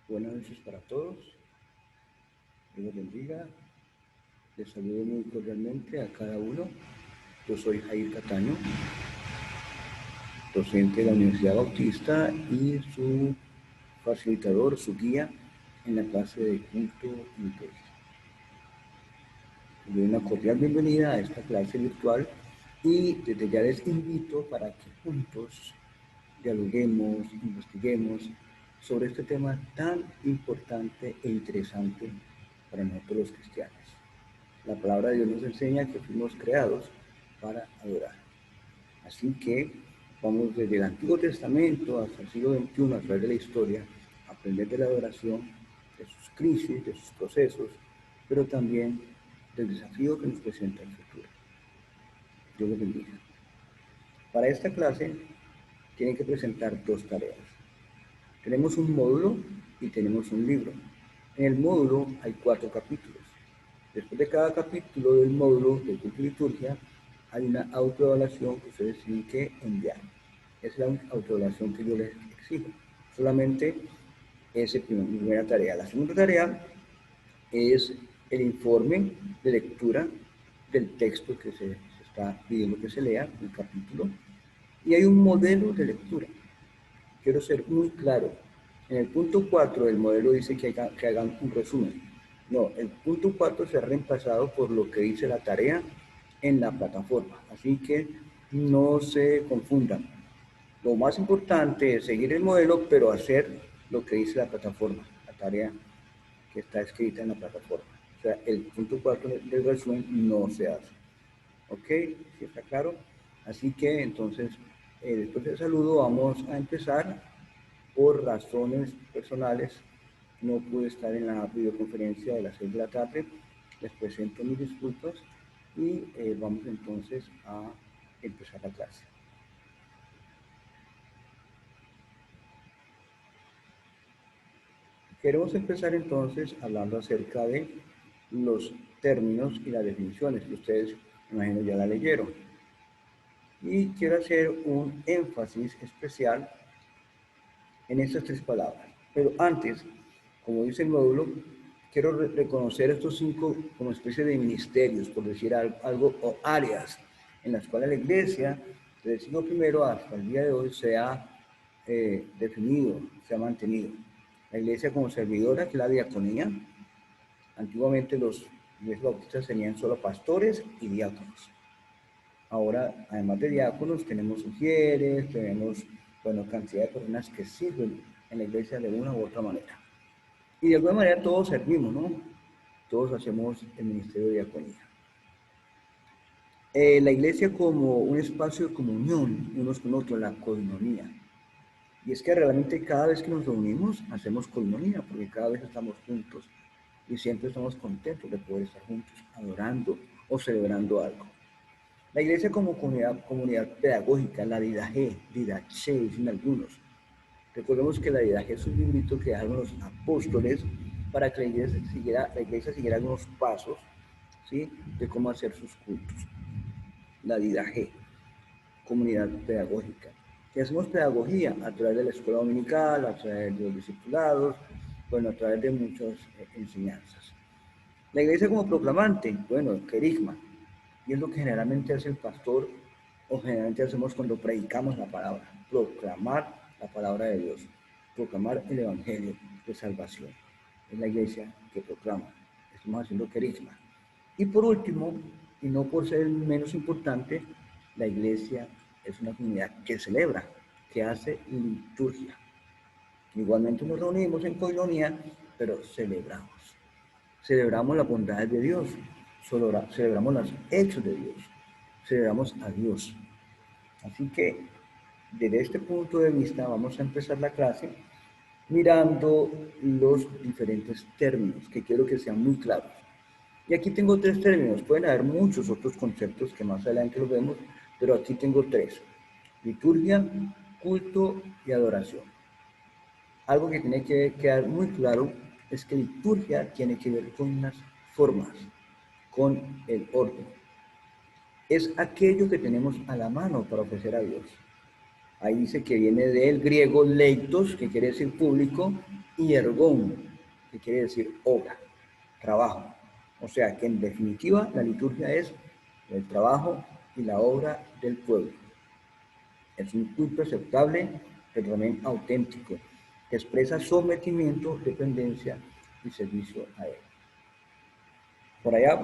Buenas noches para todos. Dios los bendiga. Les saludo muy cordialmente a cada uno. Yo soy Jair Cataño, docente de la Universidad Bautista y su facilitador, su guía en la clase de culto y liturgia. Les doy una cordial bienvenida a esta clase virtual y desde ya les invito para que juntos dialoguemos, investiguemos sobre este tema tan importante e interesante para nosotros los cristianos. La palabra de Dios nos enseña que fuimos creados para adorar. Así que vamos desde el Antiguo Testamento hasta el siglo XXI a través de la historia, a aprender de la adoración, de sus crisis, de sus procesos, pero también del desafío que nos presenta el futuro. Dios los bendiga. Para esta clase tienen que presentar dos tareas. Tenemos un módulo y tenemos un libro. En el módulo hay 4 capítulos. Después de cada capítulo del módulo de culto y liturgia, hay una autoevaluación que ustedes tienen que enviar. Esa es la autoevaluación que yo les exijo. Solamente esa es mi primera tarea. La segunda tarea es el informe de lectura del texto que se está pidiendo que se lea, el capítulo, y hay un modelo de lectura. Quiero ser muy claro. En el punto 4 del modelo dice que hagan un resumen. No, el punto 4 se ha reemplazado por lo que dice la tarea en la plataforma. Así que no se confundan. Lo más importante es seguir el modelo, pero hacer lo que dice la plataforma, la tarea que está escrita en la plataforma. O sea, el punto 4 del resumen no se hace. ¿Ok? ¿Sí está claro? Así que entonces, después del saludo vamos a empezar. Por razones personales no pude estar en la videoconferencia de las 6 de la tarde. Les presento mis disculpas y vamos entonces a empezar la clase. Queremos empezar entonces hablando acerca de los términos y las definiciones que ustedes, me imagino, ya la leyeron. Y quiero hacer un énfasis especial en estas 3 palabras. Pero antes, como dice el módulo, quiero reconocer estos 5 como especie de ministerios, por decir algo, o áreas en las cuales la iglesia, desde el siglo I hasta el día de hoy, se ha definido, se ha mantenido. La iglesia como servidora, que es la diaconía. Antiguamente los iglesias bautistas tenían solo pastores y diáconos. Ahora, además de diáconos, tenemos sugieres, tenemos, bueno, cantidad de personas que sirven en la iglesia de una u otra manera. Y de alguna manera todos servimos, ¿no? Todos hacemos el ministerio de diaconía. La iglesia como un espacio de comunión unos con otros, la coinonía. Y es que realmente cada vez que nos reunimos hacemos coinonía, porque cada vez estamos juntos y siempre estamos contentos de poder estar juntos adorando o celebrando algo. La iglesia como comunidad pedagógica, la Didache, Didache, dicen algunos. Recordemos que la Didache es un librito que dejaron los apóstoles para que la iglesia siguiera algunos pasos, ¿sí?, de cómo hacer sus cultos. La Didache, comunidad pedagógica. Que hacemos pedagogía a través de la escuela dominical, a través de los discipulados, bueno, a través de muchas enseñanzas. La iglesia como proclamante, bueno, querigma, y es lo que generalmente hace el pastor o generalmente hacemos cuando predicamos la palabra, proclamar la palabra de Dios, proclamar el evangelio de salvación. Es la iglesia que proclama, estamos haciendo querigma. Y por último, y no por ser menos importante, la iglesia es una comunidad que celebra, que hace liturgia. Igualmente nos reunimos en coinonía, pero celebramos. Celebramos las bondades de Dios, celebramos los hechos de Dios, celebramos a Dios. Así que desde este punto de vista vamos a empezar la clase mirando los diferentes términos, que quiero que sean muy claros. Y aquí tengo 3 términos, pueden haber muchos otros conceptos que más adelante los vemos, pero aquí tengo 3: liturgia, culto y adoración. Algo que tiene que quedar muy claro es que liturgia tiene que ver con las formas, con el orden. Es aquello que tenemos a la mano para ofrecer a Dios. Ahí dice que viene del griego leitos, que quiere decir público, y ergón, que quiere decir obra, trabajo. O sea que en definitiva la liturgia es el trabajo y la obra del pueblo. Es un culto aceptable, pero también auténtico, que expresa sometimiento, dependencia y servicio a él. Por allá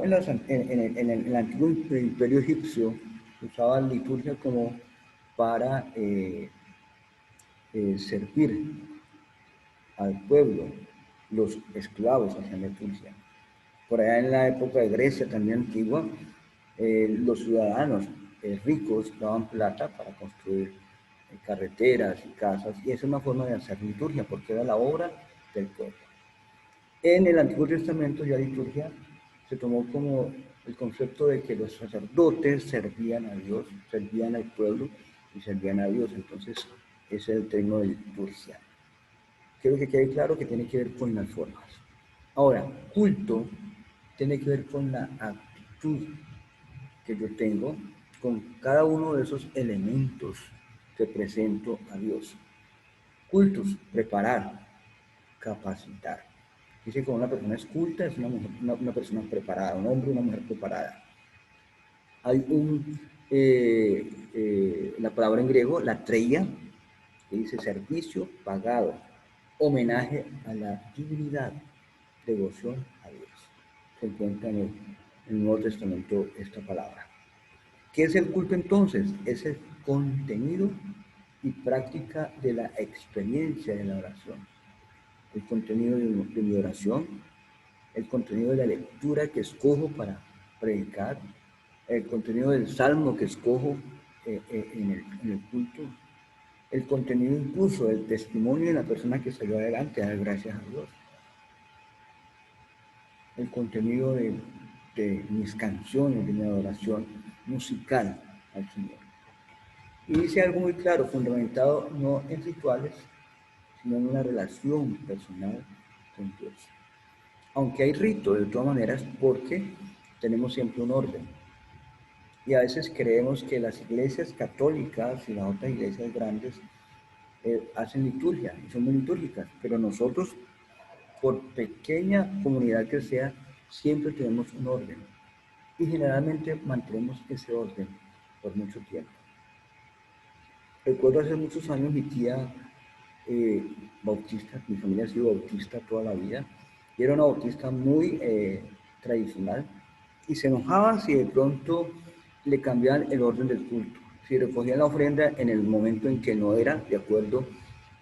en el antiguo imperio egipcio usaban liturgia como para servir al pueblo, los esclavos hacían liturgia. Por allá en la época de Grecia también antigua, los ciudadanos ricos daban plata para construir carreteras y casas, y esa es una forma de hacer liturgia, porque era la obra del pueblo. En el Antiguo Testamento ya liturgia se tomó como el concepto de que los sacerdotes servían a Dios, servían al pueblo y servían a Dios, entonces ese es el término de liturgia. Quiero que quede claro que tiene que ver con las formas. Ahora, culto tiene que ver con la actitud que yo tengo con cada uno de esos elementos que presento a Dios. Cultos, preparar, capacitar. Dice que una persona es culta, es una persona preparada, un hombre, una mujer preparada. Hay la palabra en griego, la treia, que dice servicio pagado, homenaje a la divinidad, devoción a Dios. Se encuentra en el Nuevo Testamento esta palabra. ¿Qué es el culto entonces? Es el contenido y práctica de la experiencia de la oración. El contenido de mi oración, el contenido de la lectura que escojo para predicar, el contenido del salmo que escojo en el culto, el contenido incluso del testimonio de la persona que salió adelante, a dar gracias a Dios, el contenido de mis canciones, de mi adoración musical al Señor. Y dice algo muy claro, fundamentado no en rituales, sino en una relación personal con Dios. Aunque hay rito de todas maneras, porque tenemos siempre un orden. Y a veces creemos que las iglesias católicas y las otras iglesias grandes hacen liturgia y son muy litúrgicas, pero nosotros, por pequeña comunidad que sea, siempre tenemos un orden. Y generalmente mantenemos ese orden por mucho tiempo. Recuerdo hace muchos años mi tía bautista, mi familia ha sido bautista toda la vida, y era una bautista muy tradicional, y se enojaba si de pronto le cambiaban el orden del culto, si recogían la ofrenda en el momento en que no era de acuerdo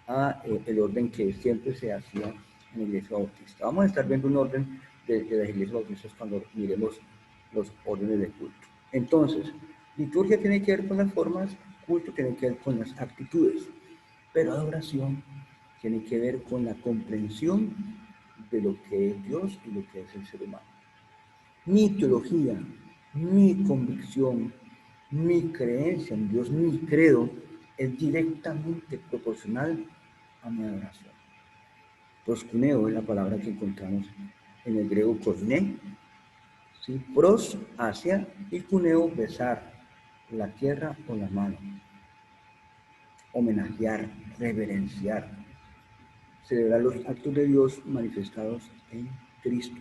a el orden que siempre se hacía en la iglesia bautista. Vamos a estar viendo un orden de las iglesias bautistas cuando miremos los órdenes del culto. Entonces, liturgia tiene que ver con las formas, culto tiene que ver con las actitudes, pero adoración tiene que ver con la comprensión de lo que es Dios y lo que es el ser humano. Mi teología, mi convicción, mi creencia en Dios, mi credo, es directamente proporcional a mi adoración. Proskuneo es la palabra que encontramos en el griego koiné, ¿sí? Pros, hacia, y kuneo, besar, la tierra o la mano. Homenajear, reverenciar, celebrar los actos de Dios manifestados en Cristo.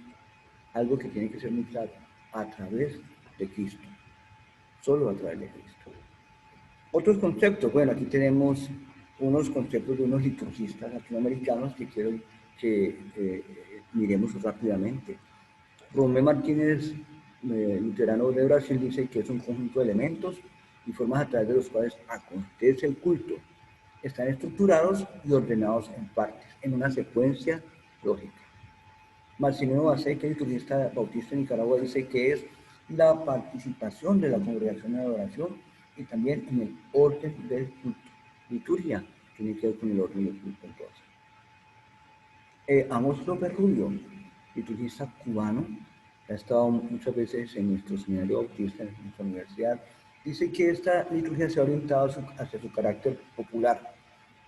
Algo que tiene que ser muy claro, a través de Cristo, solo a través de Cristo. Otros conceptos, bueno, aquí tenemos unos conceptos de unos liturgistas latinoamericanos que quiero que miremos rápidamente. Romé Martínez, luterano de Brasil, dice que es un conjunto de elementos y formas a través de los cuales acontece el culto. Están estructurados y ordenados en partes, en una secuencia lógica. Maximiliano Baseca, liturgista bautista de Nicaragua, dice que es la participación de la congregación en la adoración y también en el orden del culto. Liturgia tiene que ver con el orden del culto entonces. Amos López Rubio, liturgista cubano, ha estado muchas veces en nuestro seminario bautista en nuestra universidad, dice que esta liturgia se ha orientado hacia su carácter popular,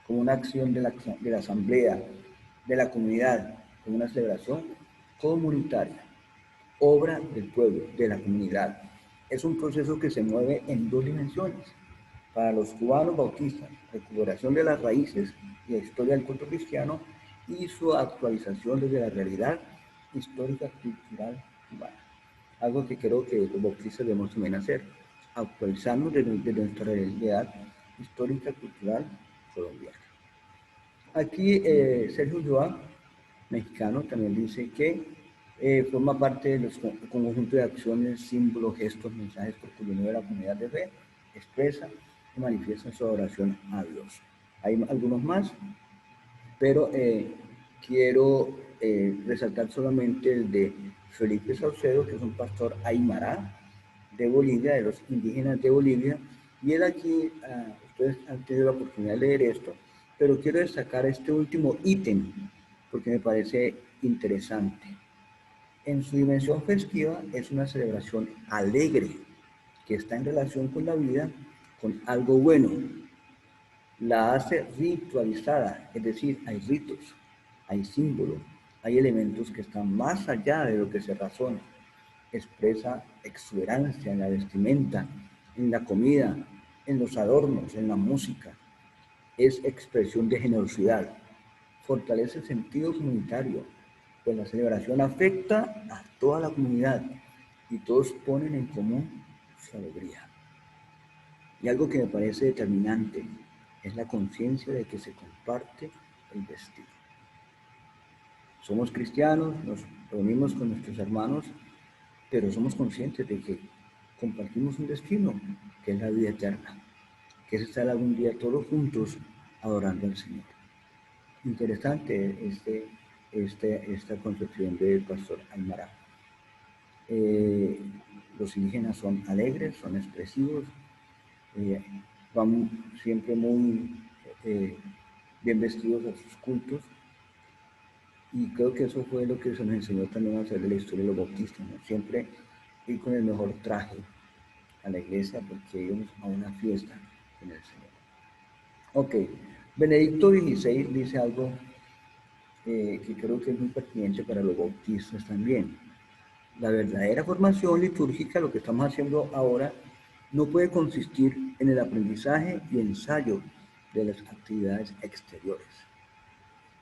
como una acción de la asamblea, de la comunidad, como una celebración comunitaria, obra del pueblo, de la comunidad. Es un proceso que se mueve en dos dimensiones. para los cubanos bautistas, recuperación de las raíces y la historia del culto cristiano y su actualización desde la realidad histórica cultural cubana. Algo que creo que los bautistas debemos también hacer, actualizarnos de nuestra realidad histórica cultural colombiana. Aquí Sergio Ulloa, mexicano, también dice que forma parte de los conjunto de acciones, símbolos, gestos, mensajes por cuyo medio la comunidad de fe expresa y manifiesta su adoración a Dios. Hay algunos más, pero quiero resaltar solamente el de Felipe Saucedo, que es un pastor aymara de Bolivia, de los indígenas de Bolivia, y él aquí, ustedes han tenido la oportunidad de leer esto, pero quiero destacar este último ítem, porque me parece interesante. En su dimensión festiva es una celebración alegre, que está en relación con la vida, con algo bueno. La hace ritualizada, es decir, hay ritos, hay símbolos, hay elementos que están más allá de lo que se razona. Expresa exuberancia en la vestimenta, en la comida, en los adornos, en la música. Es expresión de generosidad. Fortalece el sentido comunitario, pues la celebración afecta a toda la comunidad y todos ponen en común su alegría. Y algo que me parece determinante es la conciencia de que se comparte el destino. Somos cristianos, nos reunimos con nuestros hermanos, pero somos conscientes de que compartimos un destino, que es la vida eterna, que es estar algún día todos juntos adorando al Señor. Interesante esta concepción del pastor Aymara. Los indígenas son alegres, son expresivos, van siempre muy bien vestidos a sus cultos, y creo que eso fue lo que se nos enseñó también a hacer de la historia de los bautistas, ¿no? Siempre ir con el mejor traje a la iglesia porque íbamos a una fiesta con el Señor. Ok, Benedicto XVI dice algo que creo que es muy pertinente para los bautistas también. La verdadera formación litúrgica, lo que estamos haciendo ahora, no puede consistir en el aprendizaje y ensayo de las actividades exteriores,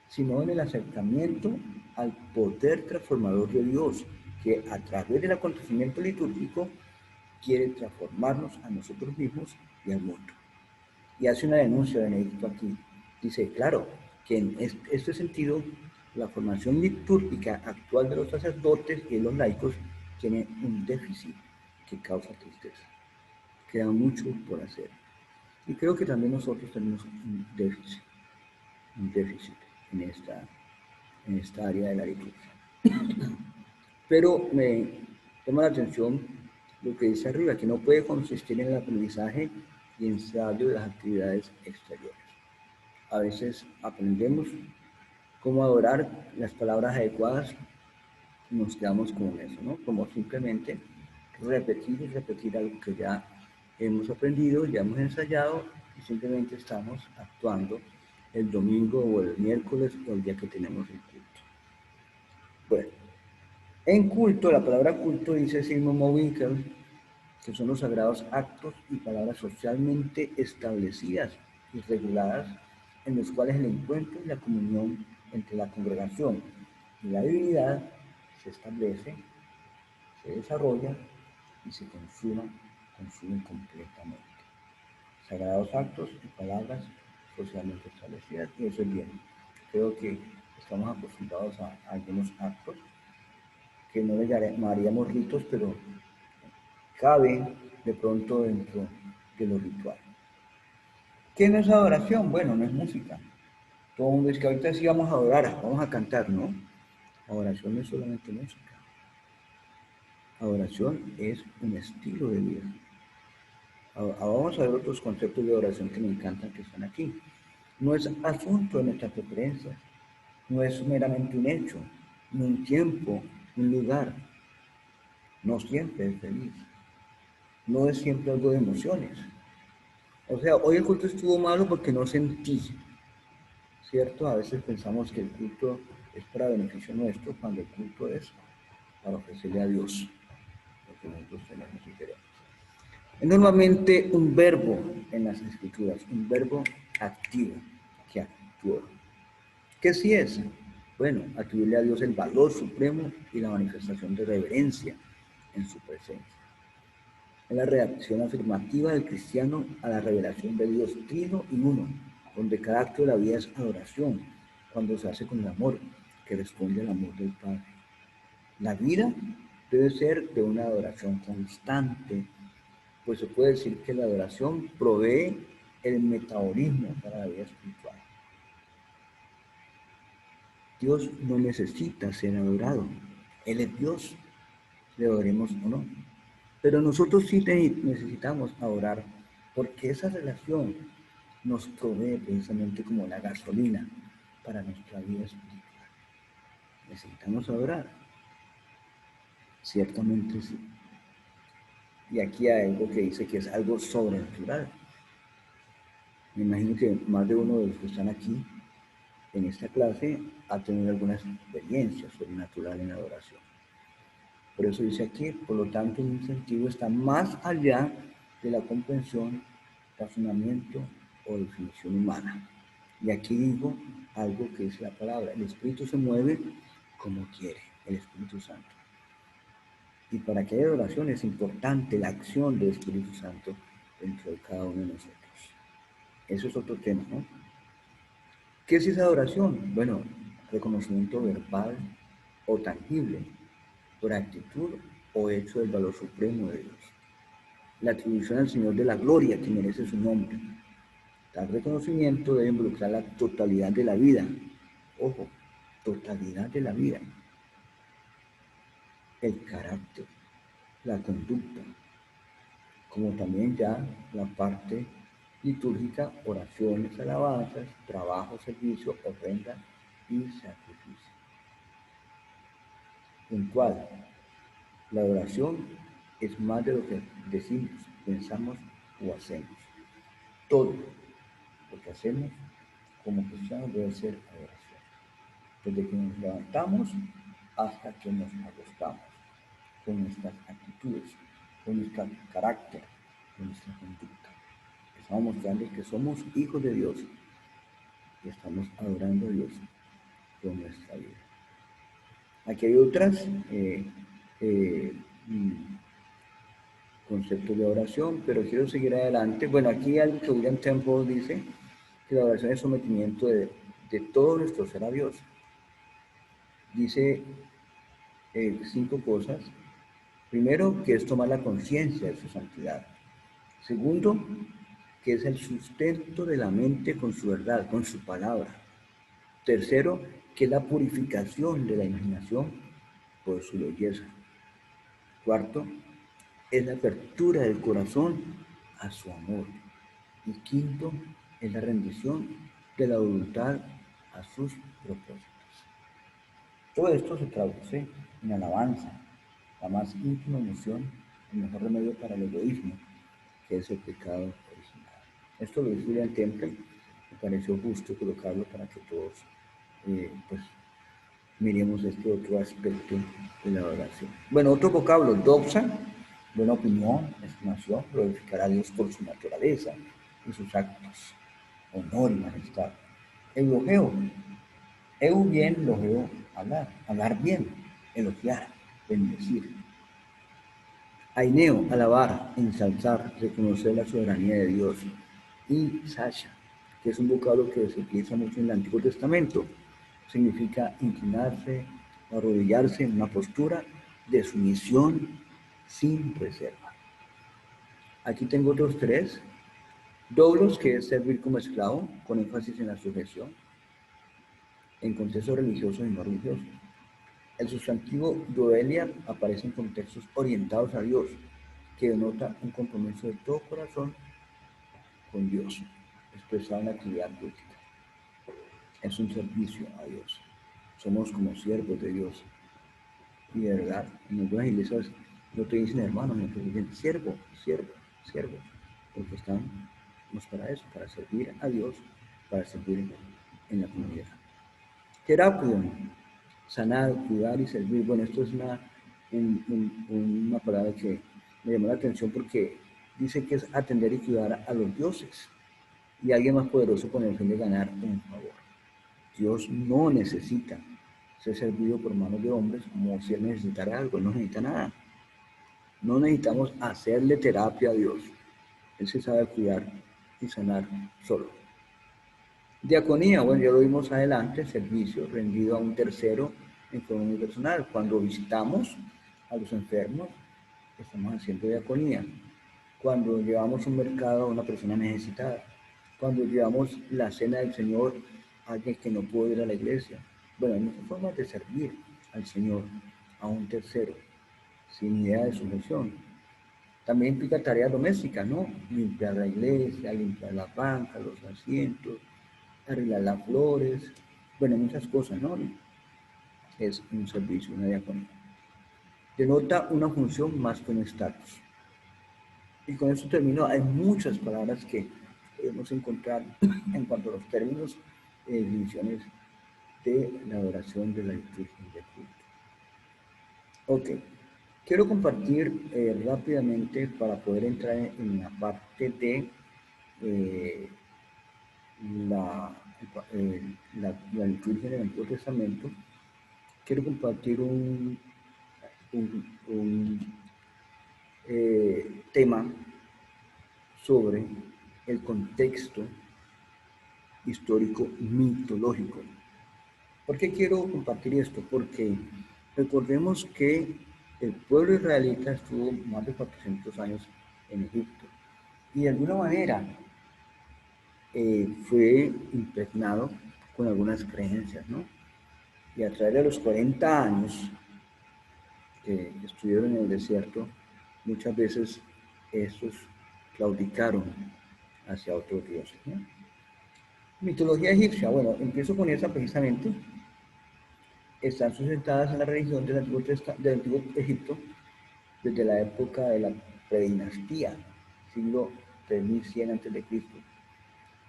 sino en el acercamiento al poder transformador de Dios, que a través del acontecimiento litúrgico quiere transformarnos a nosotros mismos y al mundo. Y hace una denuncia Benedicto aquí. Dice, claro, que en este sentido, la formación litúrgica actual de los sacerdotes y de los laicos tiene un déficit que causa tristeza. Queda mucho por hacer. Y creo que también nosotros tenemos un déficit en esta área de la liturgia. Pero me llama la atención lo que dice arriba, que no puede consistir en el aprendizaje y ensayo de las actividades exteriores. A veces aprendemos cómo adorar las palabras adecuadas y nos quedamos con eso, ¿no? Como simplemente repetir y repetir algo que ya hemos aprendido, ya hemos ensayado y simplemente estamos actuando el domingo o el miércoles o el día que tenemos el culto. Bueno, en culto, la palabra culto dice Simon Mowinkel, que son los sagrados actos y palabras socialmente establecidas y reguladas en los cuales el encuentro y la comunión entre la congregación y la divinidad se establece, se desarrolla y se consumen completamente. Sagrados actos y palabras socialmente establecidas, y eso es bien. Creo que estamos acostumbrados a algunos actos que no le llamaríamos ritos, pero cabe de pronto dentro de lo ritual. ¿Qué no es adoración? Bueno, no es música. Todo el mundo dice que ahorita sí vamos a adorar, vamos a cantar, ¿no? Adoración no es solamente música. Adoración es un estilo de vida. Vamos a ver otros conceptos de adoración que me encantan que están aquí. No es asunto de nuestras preferencias, no es meramente un hecho, ni un tiempo, un lugar. No siempre es feliz, no es siempre algo de emociones. O sea, hoy el culto estuvo malo porque no sentí, ¿cierto? A veces pensamos que el culto es para beneficio nuestro, cuando el culto es para ofrecerle a Dios lo que nosotros tenemos y queremos. Normalmente un verbo en las escrituras, un verbo activo, que actúa. ¿Qué sí es? Bueno, atribuirle a Dios el valor supremo y la manifestación de reverencia en su presencia. Es la reacción afirmativa del cristiano a la revelación de Dios trino y uno, donde cada acto de la vida es adoración, cuando se hace con el amor, que responde al amor del Padre. La vida debe ser de una adoración constante, pues se puede decir que la adoración provee el metabolismo para la vida espiritual. Dios no necesita ser adorado, Él es Dios, le adoremos o no. Pero nosotros sí necesitamos adorar, porque esa relación nos provee precisamente como la gasolina para nuestra vida espiritual. ¿Necesitamos adorar? Ciertamente sí. Y aquí hay algo que dice que es algo sobrenatural. Me imagino que más de uno de los que están aquí en esta clase ha tenido alguna experiencia sobrenatural en la adoración. Por eso dice aquí, por lo tanto, un sentido está más allá de la comprensión, razonamiento o definición humana. Y aquí digo algo que es la palabra. El Espíritu se mueve como quiere, el Espíritu Santo. Y para que haya adoración es importante la acción del Espíritu Santo dentro de cada uno de nosotros. Eso es otro tema, ¿no? ¿Qué es esa adoración? Bueno, reconocimiento verbal o tangible, por actitud o hecho del valor supremo de Dios. La atribución al Señor de la gloria que merece su nombre. Tal reconocimiento debe involucrar la totalidad de la vida. Ojo, totalidad de la vida. El carácter, la conducta, como también ya la parte litúrgica, oraciones, alabanzas, trabajo, servicio, ofrenda y sacrificio. Puntual. La adoración es más de lo que decimos, pensamos o hacemos. Todo lo que hacemos como cristianos debe ser adoración. Desde que nos levantamos hasta que nos acostamos, con nuestras actitudes, con nuestro carácter, con nuestra conducta. Estamos mostrando que somos hijos de Dios y estamos adorando a Dios con nuestra vida. Aquí hay otras conceptos de oración, pero quiero seguir adelante. Bueno, aquí algo que William Temple dice, que la oración es sometimiento de todo nuestro ser a Dios. Dice 5 cosas. Primero, que es tomar la conciencia de su santidad. Segundo, que es el sustento de la mente con su verdad, con su palabra. Tercero, que es la purificación de la imaginación por su belleza. Cuarto, es la apertura del corazón a su amor. Y quinto, es la rendición de la voluntad a sus propósitos. Todo esto se traduce en alabanza, la más íntima emoción, el mejor remedio para el egoísmo, que es el pecado original. Esto lo dice William Temple, me pareció justo colocarlo para que todos pues, miremos este otro aspecto de la oración. Bueno, otro vocablo, doxa, buena opinión, estimación, glorificar a Dios por su naturaleza y sus actos, honor y majestad. Eulogeo, bien, logeo, hablar bien, elogiar, bendecir. Aineo, alabar, ensalzar, reconocer la soberanía de Dios. Y Sasha, que es un vocablo que se utiliza mucho en el Antiguo Testamento, significa inclinarse, arrodillarse en una postura de sumisión sin reserva. Aquí tengo otros 3. Doblos, que es servir como esclavo, con énfasis en la sujeción, en contextos religiosos y no religiosos. El sustantivo doelia aparece en contextos orientados a Dios, que denota un compromiso de todo corazón con Dios, expresado en la actividad pública. Es un servicio a Dios. Somos como siervos de Dios. Y de verdad, en algunas iglesias no te dicen hermano, no te dicen siervo, siervo, siervo, porque estamos para eso, para servir a Dios, para servir en la comunidad. Terapia, sanar, cuidar y servir. Bueno, esto es una palabra que me llamó la atención porque dice que es atender y cuidar a los dioses y alguien más poderoso con el fin de ganar un favor. Dios no necesita ser servido por manos de hombres como si Él necesitara algo, Él no necesita nada. No necesitamos hacerle terapia a Dios. Él se sabe cuidar y sanar solo. Diaconía, bueno, ya lo vimos adelante, servicio rendido a un tercero en forma unipersonal. Cuando visitamos a los enfermos, estamos haciendo diaconía. Cuando llevamos un mercado a una persona necesitada. Cuando llevamos la cena del Señor a alguien que no puede ir a la iglesia. Bueno, hay muchas formas de servir al Señor, a un tercero, sin idea de sujeción. También implica tareas domésticas, ¿no? Limpiar la iglesia, limpiar las bancas, los asientos, arreglar las flores, bueno, muchas cosas, ¿no? Es un servicio, una diaconía. Denota una función más que un estatus. Y con eso termino. Hay muchas palabras que podemos encontrar en cuanto a los términos y definiciones de la adoración de la liturgia de culto. Ok, quiero compartir rápidamente para poder entrar en la parte de eh, la, la liturgia del Antiguo Testamento. Quiero compartir un tema sobre el contexto histórico mitológico. ¿Por qué quiero compartir esto? Porque recordemos que el pueblo israelita estuvo más de 400 años en Egipto y de alguna manera fue impregnado con algunas creencias, ¿no? Y a través de los 40 años que estuvieron en el desierto, muchas veces estos claudicaron hacia otros dioses, ¿no? Mitología egipcia, bueno, empiezo con esa precisamente. Están sustentadas en la religión del Antiguo Egipto desde la época de la predinastía, siglo 3100 a.C.,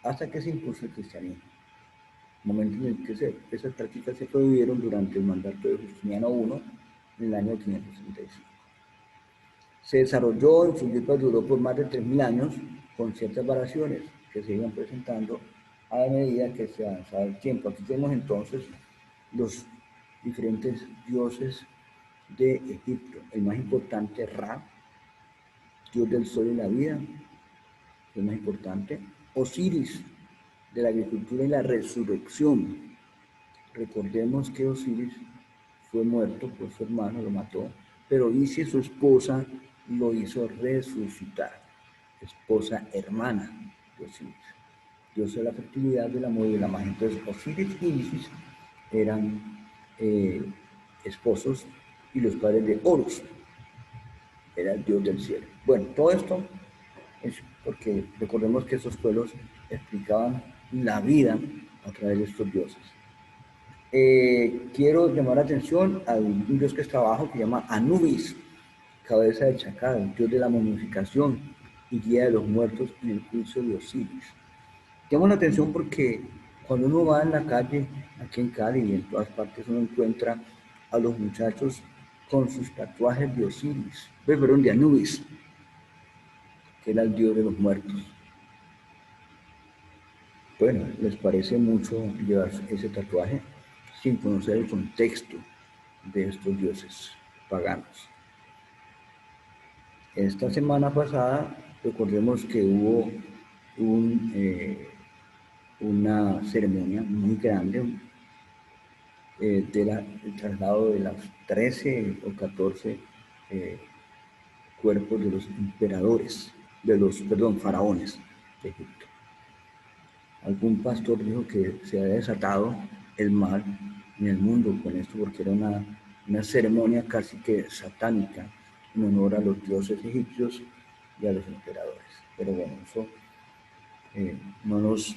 hasta que se impuso el cristianismo, momento en el que esas prácticas se prohibieron durante el mandato de Justiniano I en el año 565. Se desarrolló, influyó y perduró por más de 3000 años con ciertas variaciones que se iban presentando a medida que se avanzaba el tiempo. Aquí tenemos entonces los diferentes dioses de Egipto. El más importante, Ra, dios del sol y la vida, el más importante. Osiris, de la agricultura y la resurrección. Recordemos que Osiris fue muerto por su hermano, lo mató, pero Isis, su esposa, lo hizo resucitar. Esposa hermana de Osiris. Dios de la fertilidad, del amor y de la magia. Entonces Osiris y Isis eran esposos y los padres de Horus, era el dios del cielo. Bueno, todo esto es porque recordemos que esos pueblos explicaban la vida a través de estos dioses. Quiero llamar la atención a un dios que está abajo que se llama Anubis, cabeza de chacal, dios de la momificación y guía de los muertos en el juicio de Osiris. Llamo la atención porque cuando uno va en la calle, aquí en Cali y en todas partes, uno encuentra a los muchachos con sus tatuajes de Osiris, perdón, de Anubis, que era el dios de los muertos. Bueno, les parece mucho llevar ese tatuaje sin conocer el contexto de estos dioses paganos. Esta semana pasada, recordemos que hubo una ceremonia muy grande del traslado de las 13 o 14 cuerpos de los emperadores, faraones de Egipto. Algún pastor dijo que se había desatado el mal en el mundo con esto porque era una ceremonia casi que satánica en honor a los dioses egipcios y a los emperadores. Pero bueno, eso no nos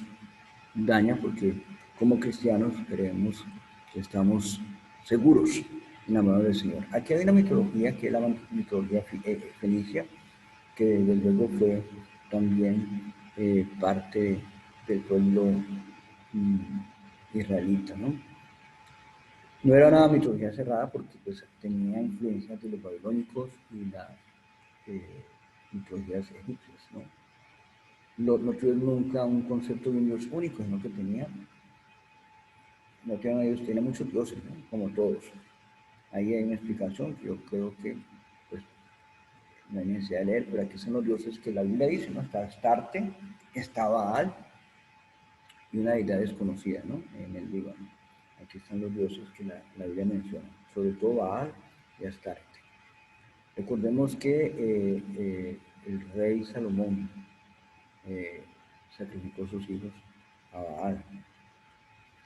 daña porque como cristianos creemos que estamos seguros en la mano del Señor. Aquí hay una mitología que es la mitología fenicia, que desde luego fue también parte del pueblo israelita, ¿no? No era una mitología cerrada porque pues, tenía influencias de los babilónicos y mitologías egipcias, ¿no? No tuvieron nunca un concepto de un dios único, sino que no tenían ellos, tenían muchos dioses, ¿no? Como todos. Ahí hay una explicación que yo creo que pues, no hay necesidad de leer, pero aquí son los dioses que la Biblia dice, ¿no? Está Astarte, está Baal y una deidad desconocida, ¿no? En el Líbano. Aquí están los dioses que la Biblia menciona, sobre todo Baal y Astarte. Recordemos que el rey Salomón eh, sacrificó a sus hijos a Baal.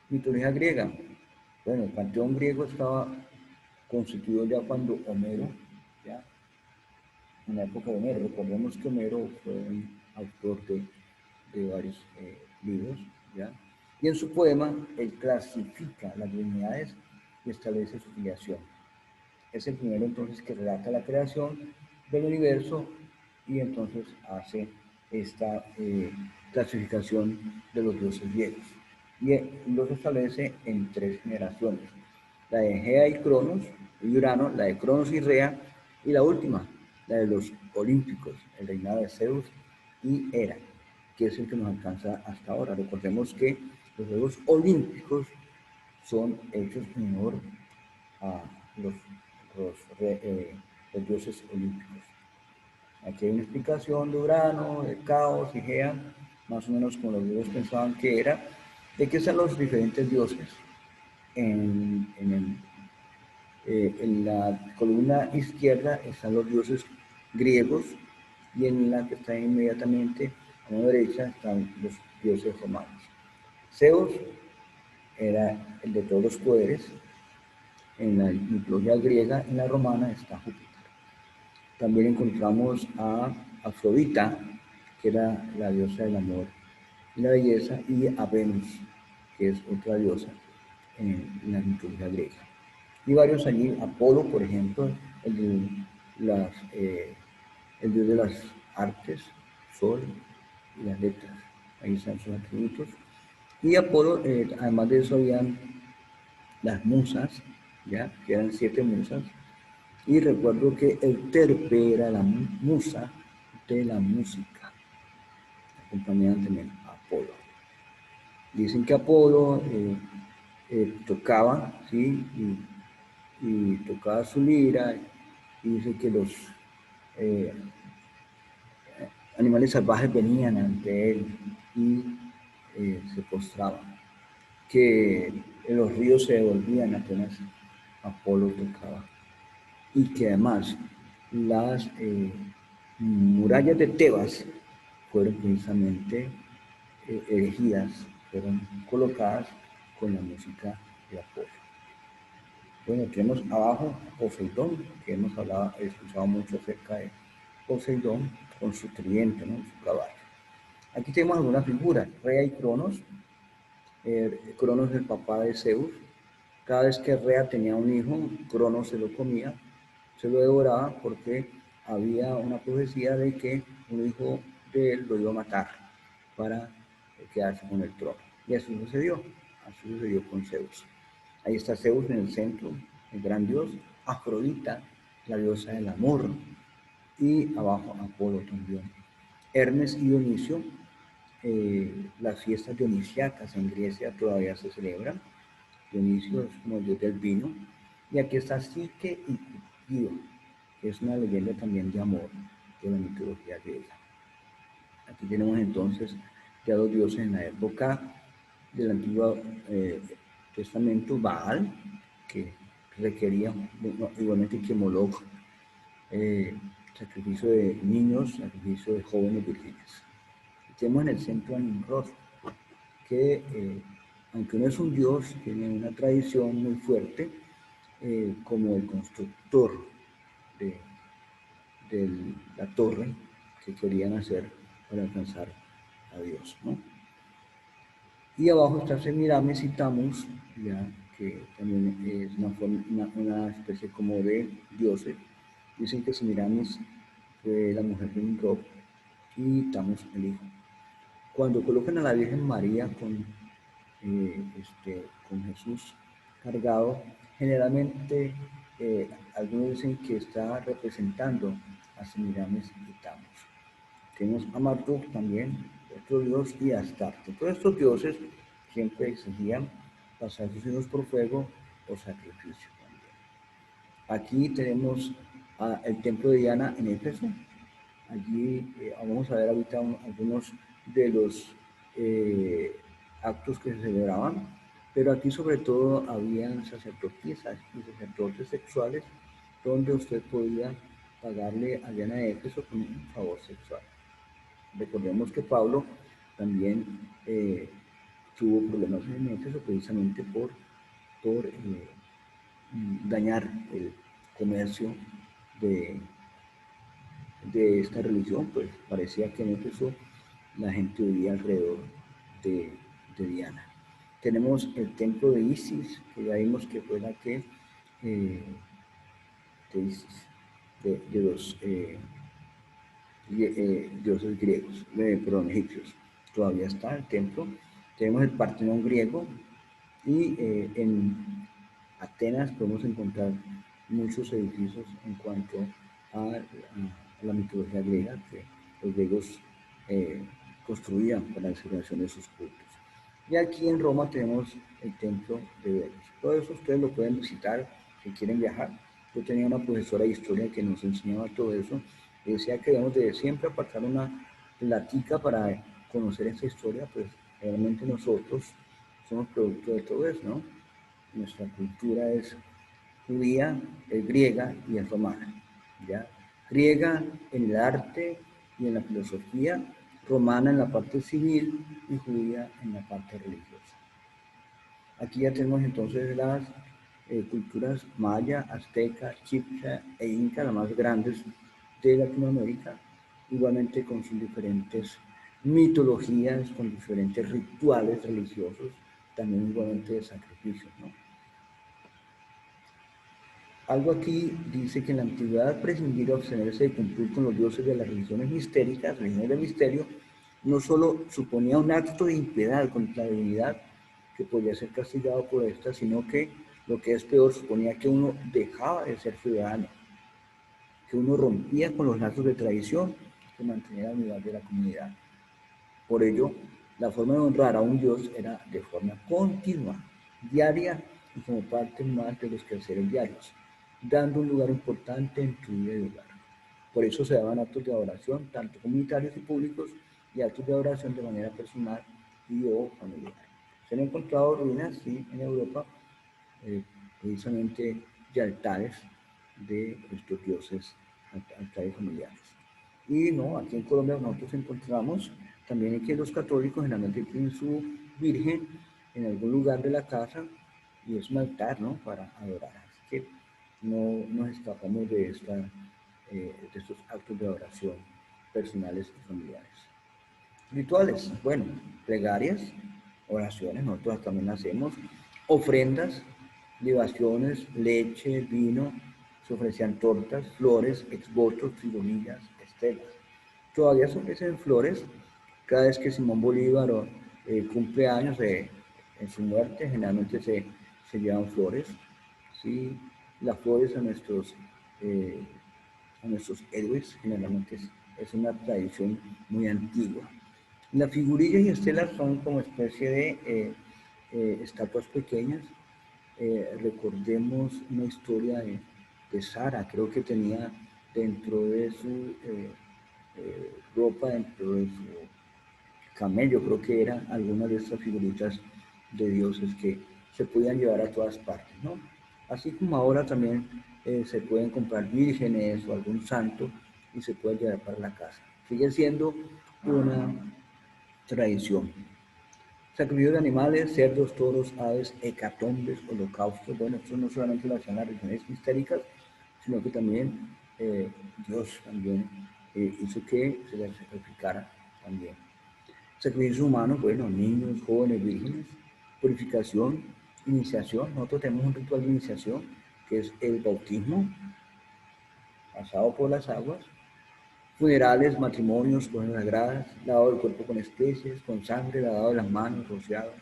Mitología griega. Bueno, el panteón griego estaba constituido ya cuando Homero, ya, en la época de Homero. Recordemos que Homero fue un autor de varios libros, ¿ya? Y en su poema él clasifica las divinidades y establece su filiación. Es el primero entonces que relata la creación del universo y entonces hace esta clasificación de los dioses griegos. Y los establece en tres generaciones. La de Gea y Cronos, y Urano, la de Cronos y Rea, y la última, la de los olímpicos, el reinado de Zeus y Hera, que es el que nos alcanza hasta ahora. Recordemos que los Juegos Olímpicos son hechos en honor a los, los dioses olímpicos. Aquí hay una explicación de Urano, de Caos y Gea, más o menos como los griegos pensaban que era, de que están los diferentes dioses. En la columna izquierda están los dioses griegos y en la que está inmediatamente a la derecha están los dioses romanos. Zeus era el de todos los poderes. En la mitología griega, en la romana está Júpiter. También encontramos a Afrodita, que era la diosa del amor y la belleza, y a Venus, que es otra diosa en la mitología griega. Y varios allí, Apolo, por ejemplo, el dios de las artes, sol y las letras, ahí están sus atributos. Y Apolo, además de eso, habían las musas, ¿ya? Que eran 7 musas, y recuerdo que el terpe era la musa de la música, acompañaban también a Apolo. Dicen que Apolo tocaba, ¿sí? Y tocaba su lira, y dice que los eh, animales salvajes venían ante él y se postraban, que los ríos se devolvían apenas Apolo tocaba, y que además las murallas de Tebas fueron precisamente erigidas, fueron colocadas con la música de Apolo. Bueno, tenemos abajo Poseidón, que hemos escuchado mucho acerca de Poseidón con su tridente, ¿no? Su caballo. Aquí tenemos algunas figuras, Rea y Cronos. Cronos es el papá de Zeus. Cada vez que Rea tenía un hijo, Cronos se lo comía, se lo devoraba porque había una profecía de que un hijo de él lo iba a matar para quedarse con el trono. Y así sucedió con Zeus. Ahí está Zeus en el centro, el gran dios, Afrodita, la diosa del amor, y abajo Apolo también. Hermes y Dionisio, las fiestas dionisiacas en Grecia todavía se celebran. Dionisio es como el dios del vino. Y aquí está Psique y Cupido, que es una leyenda también de amor de la mitología griega. Aquí tenemos entonces ya dos dioses en la época del Antiguo Testamento, Baal, que requería igualmente que Moloch, sacrificio de niños, sacrificio de jóvenes vírgenes. Tenemos en el centro a Nimrod, que aunque no es un dios, tiene una tradición muy fuerte como el constructor de, de la torre que querían hacer para alcanzar a Dios, ¿no? Y abajo está Semiramis y Tammuz, ya que también es una especie como de dioses. Dicen que Semiramis fue la mujer de Nimrod y Tammuz el hijo. Cuando colocan a la Virgen María con Jesús cargado, generalmente algunos dicen que está representando a Semiramis y Tammuz. Tenemos a Marduk también, otro dios, y a Astarte. Todos estos dioses siempre exigían pasar sus hijos por fuego o sacrificio también. Aquí tenemos el templo de Diana en Éfeso. Allí vamos a ver ahorita algunos de los actos que se celebraban, pero aquí sobre todo habían sacerdotisas y sacerdotes sexuales donde usted podía pagarle a Diana de Éfeso con un favor sexual. Recordemos que Pablo también tuvo problemas en Éfeso precisamente por dañar el comercio de, de esta religión, pues parecía que en Éfeso la gente vivía alrededor de, de Diana. Tenemos el templo de Isis, que ya vimos que fue la que de Isis, de los dioses griegos, perdón, egipcios. Todavía está el templo. Tenemos el Partenón griego y en Atenas podemos encontrar muchos edificios en cuanto a la mitología griega que los griegos construían para la celebración de sus cultos. Y aquí en Roma tenemos el templo de Venus. Todo eso ustedes lo pueden visitar si quieren viajar. Yo tenía una profesora de historia que nos enseñaba todo eso y decía que debemos de siempre apartar una platica para conocer esta historia, pues realmente nosotros somos producto de todo eso, ¿no? Nuestra cultura es judía, es griega y es romana, ¿ya? Griega en el arte y en la filosofía, romana en la parte civil y judía en la parte religiosa. Aquí ya tenemos entonces las culturas maya, azteca, chipcha e inca, las más grandes de Latinoamérica, igualmente con sus diferentes mitologías, con diferentes rituales religiosos, también igualmente de sacrificios, ¿no? Algo aquí dice que en la antigüedad prescindir o abstenerse de cumplir con los dioses de las religiones mistéricas, religiones de misterio, no solo suponía un acto de impiedad contra la divinidad que podía ser castigado por esta, sino que lo que es peor, suponía que uno dejaba de ser ciudadano, que uno rompía con los lazos de tradición que mantenía la unidad de la comunidad. Por ello, la forma de honrar a un dios era de forma continua, diaria y como parte más de los quehaceres diarios, dando un lugar importante en tu vida y hogar. Por eso se daban actos de adoración, tanto comunitarios y públicos, y actos de adoración de manera personal y o familiar. Se han encontrado ruinas, sí, en Europa, eh, precisamente de altares de estos dioses, altares familiares. Y no, aquí en Colombia nosotros encontramos también que los católicos generalmente tienen su virgen en algún lugar de la casa y es un altar, ¿no? Para adorar. Así que no nos escapamos de estos actos de adoración personales y familiares. Rituales, bueno, plegarias, oraciones, nosotros también hacemos, ofrendas, libaciones, leche, vino, se ofrecían tortas, flores, exvotos, trilogías, estelas. Todavía se ofrecen flores cada vez que Simón Bolívar cumple años en su muerte, generalmente se llevan flores, ¿sí? Las flores eh, a nuestros héroes, generalmente es una tradición muy antigua. Las figurillas y estelas son como especie de estatuas pequeñas. Recordemos una historia de Sara, creo que tenía dentro de su ropa, dentro de su camello, creo que eran algunas de estas figuritas de dioses que se podían llevar a todas partes, ¿no? Así como ahora también se pueden comprar vírgenes o algún santo y se puede llevar para la casa. Sigue siendo una tradición. Sacrificio de animales, cerdos, toros, aves, hecatombes, holocaustos. Bueno, esto no solamente lo hacían las religiones mistéricas, sino que también Dios también hizo que se les sacrificara también. Sacrificios humanos, bueno, niños, jóvenes, vírgenes, purificación, iniciación. Nosotros tenemos un ritual de iniciación que es el bautismo, pasado por las aguas, funerales, matrimonios, cosas sagradas, lavado del cuerpo con especies, con sangre, lavado de las manos, rociado.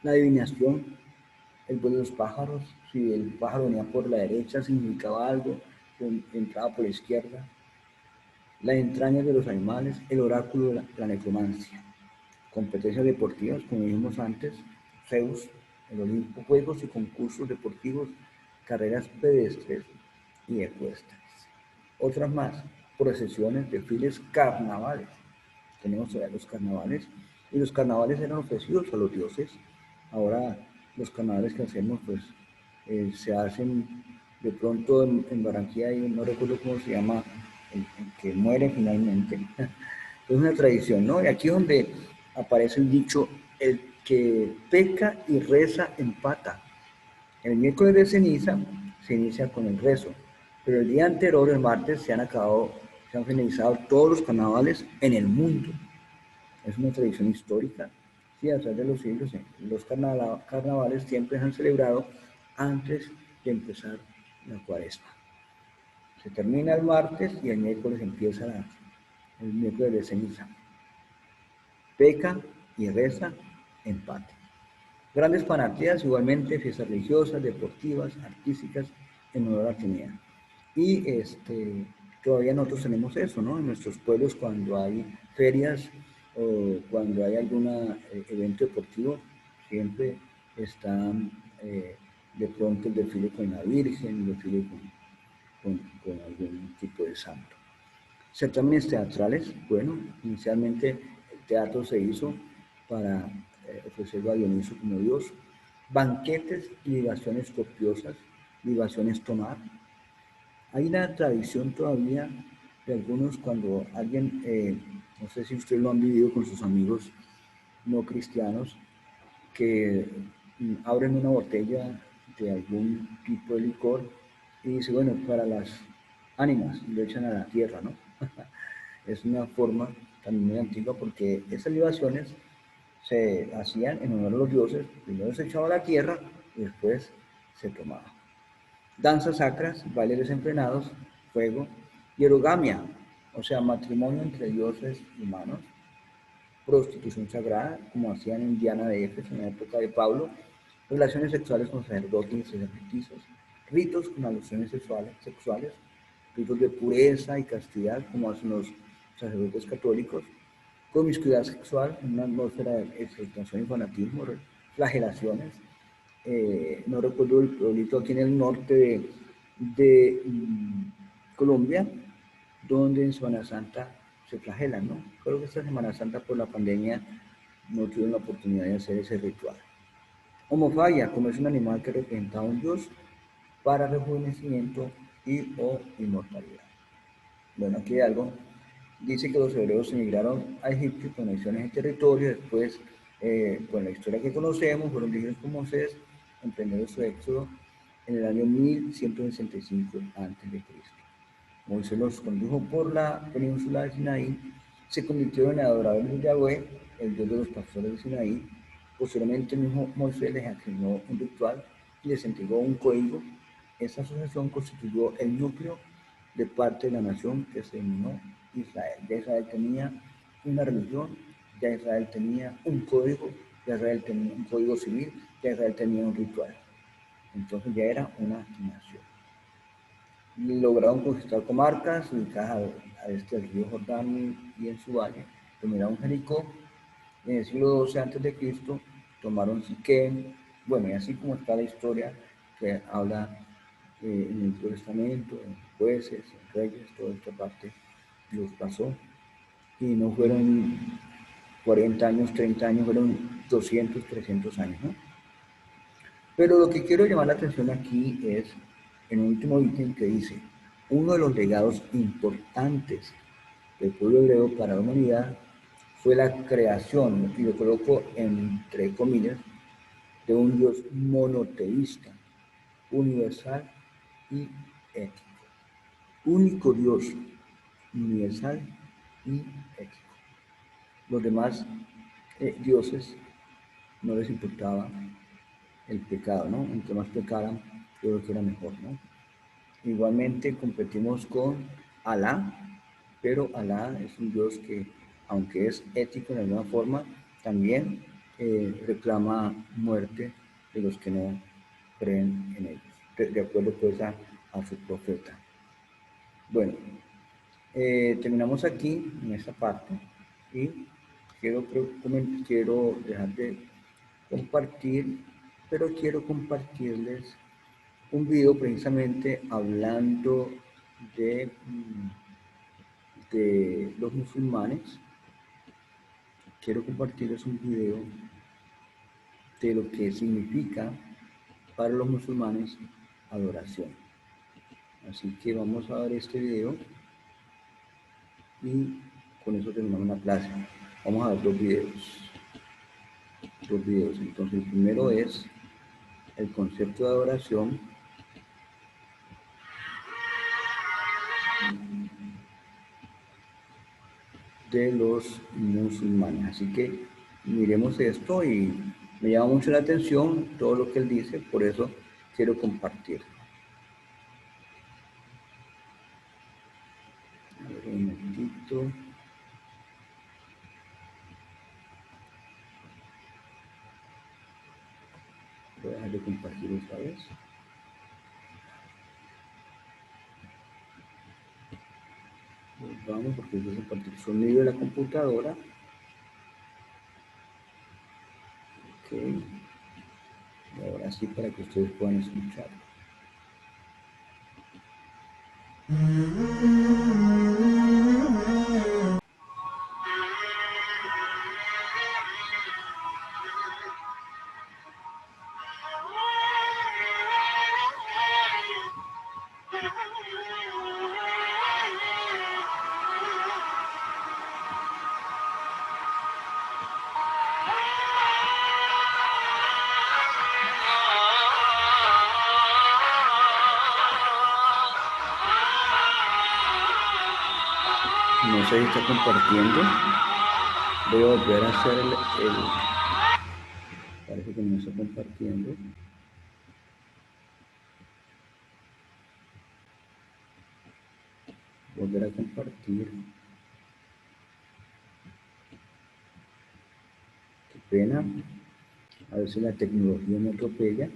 La adivinación, el vuelo de los pájaros, si el pájaro venía por la derecha significaba algo, entraba por la izquierda. las entrañas de los animales, el oráculo, la necromancia. Competencias deportivas, como dijimos antes, Zeus, el Olimpo, juegos y concursos deportivos, carreras pedestres y ecuestres. Otras más, procesiones, desfiles, carnavales. Tenemos todavía los carnavales, y los carnavales eran ofrecidos a los dioses. Ahora los carnavales que hacemos, pues, se hacen de pronto en Barranquilla, y no recuerdo cómo se llama, el que muere finalmente. Es una tradición, ¿no? Y aquí es donde aparece el dicho, el que peca y reza empata. El miércoles de ceniza se inicia con el rezo, pero el día anterior, el martes, se han finalizado todos los carnavales en el mundo. Es una tradición histórica. Sí, a través de los siglos, los carnavales siempre se han celebrado antes de empezar la cuaresma. Se termina el martes y el miércoles empieza el miércoles de ceniza. Peca y reza, empate. Grandes fanatías, igualmente fiestas religiosas, deportivas, artísticas, en honor a Atenea. Y todavía nosotros tenemos eso, ¿no? En nuestros pueblos, cuando hay ferias o cuando hay algún evento deportivo, siempre están de pronto el desfile con la Virgen, el desfile con algún tipo de santo. Certámenes teatrales, bueno, inicialmente el teatro se hizo para ofrecerlo a Dioniso como Dios. Banquetes y libaciones copiosas, libaciones tomar. Hay una tradición todavía de algunos cuando alguien, no sé si ustedes lo han vivido con sus amigos no cristianos, que abren una botella de algún tipo de licor y dice, bueno, para las ánimas, y lo echan a la tierra, ¿no? Es una forma también muy antigua porque esas libaciones se hacían en honor a los dioses, primero se echaba a la tierra y después se tomaba. Danzas sacras, bailes desenfrenados, fuego, hierogamia, o sea, matrimonio entre dioses y humanos, prostitución sagrada, como hacían en Diana de Éfeso en la época de Pablo, relaciones sexuales con sacerdotes y sacerdotisas, ritos con alusiones sexuales, ritos de pureza y castidad, como hacen los sacerdotes católicos, promiscuidad sexual, una atmósfera de exaltación y fanatismo, flagelaciones. No recuerdo el pueblito aquí en el norte de Colombia, donde en Semana Santa se flagelan, ¿no? Creo que esta Semana Santa por la pandemia no tuvieron la oportunidad de hacer ese ritual. Homofagia, como es un animal que representa a un dios para rejuvenecimiento y o inmortalidad. Bueno, aquí hay algo. Dice que los hebreos emigraron a Egipto con conexiones en territorio, después, con la historia que conocemos, fueron dirigidos por Moisés, emprendieron su éxodo en el año 1165 a.C. Moisés los condujo por la península de Sinaí, se convirtieron en adoradores de Yahweh, el Dios de los pastores de Sinaí. Posteriormente, el mismo Moisés les asignó un ritual y les entregó un código. Esa asociación constituyó el núcleo de parte de la nación que se denominó Israel. Ya Israel tenía una religión, ya Israel tenía un código, ya Israel tenía un código civil, ya Israel tenía un ritual. Entonces ya era una nación. Lograron conquistar comarcas ubicadas al este del río Jordán y en su valle. Dominaron Jericó. En el siglo XII a.C. tomaron Siquem. Bueno, y así como está la historia que habla en el Antiguo Testamento, en jueces, en reyes, toda esta parte los pasó. Y no fueron 40 años, 30 años, fueron 200, 300 años, ¿no? Pero lo que quiero llamar la atención aquí es en el último ítem que dice, uno de los legados importantes del pueblo hebreo para la humanidad fue la creación, y lo coloco entre comillas, de un Dios monoteísta, universal y ético. Único Dios, universal y ético. Los demás dioses no les importaba el pecado, ¿no? Entre más pecaran, yo creo que era mejor, ¿no? Igualmente competimos con Alá, pero Alá es un Dios que, aunque es ético de alguna forma, también reclama muerte de los que no creen en ellos, de acuerdo pues a su profeta. Bueno, Terminamos aquí en esta parte y quiero dejar de compartir, pero quiero compartirles un video precisamente hablando de, de los musulmanes. Quiero compartirles un video de lo que significa para los musulmanes adoración. Así que vamos a ver este video y con eso terminamos la clase. Vamos a ver dos videos. Entonces el primero es el concepto de adoración de los musulmanes. Así que miremos esto y me llama mucho la atención todo lo que él dice, por eso quiero compartir. A ver, un momentito. Voy a dejar de compartir otra vez. Vamos, porque voy a compartir el sonido de la computadora. Ok. Y ahora sí, para que ustedes puedan escuchar. No sé si está compartiendo. Voy a volver a hacer parece que no está compartiendo. Volver a compartir. Qué pena. A ver si la tecnología me atropella.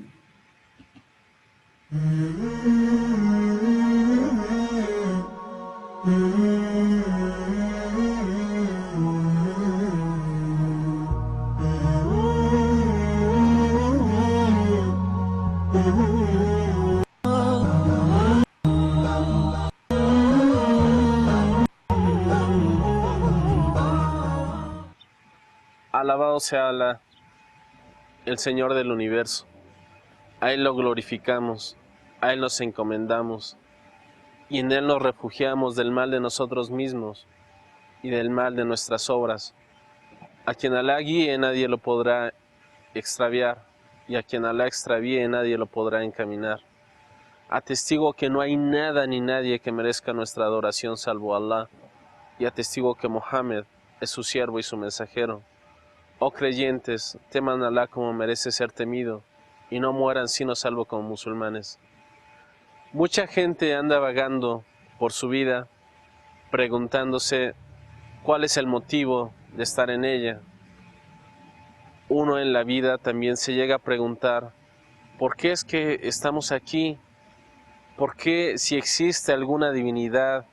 Alabado sea Alá, el Señor del universo. A Él lo glorificamos, a Él nos encomendamos, y en Él nos refugiamos del mal de nosotros mismos y del mal de nuestras obras. A quien Alá guíe nadie lo podrá extraviar, y a quien Alá extravíe nadie lo podrá encaminar. Atestigo que no hay nada ni nadie que merezca nuestra adoración salvo Alá, y atestigo que Mohammed es su siervo y su mensajero. Oh creyentes, teman a Alá como merece ser temido, y no mueran sino salvo como musulmanes. Mucha gente anda vagando por su vida, preguntándose cuál es el motivo de estar en ella. Uno en la vida también se llega a preguntar, ¿por qué es que estamos aquí? ¿Por qué, si existe alguna divinidad,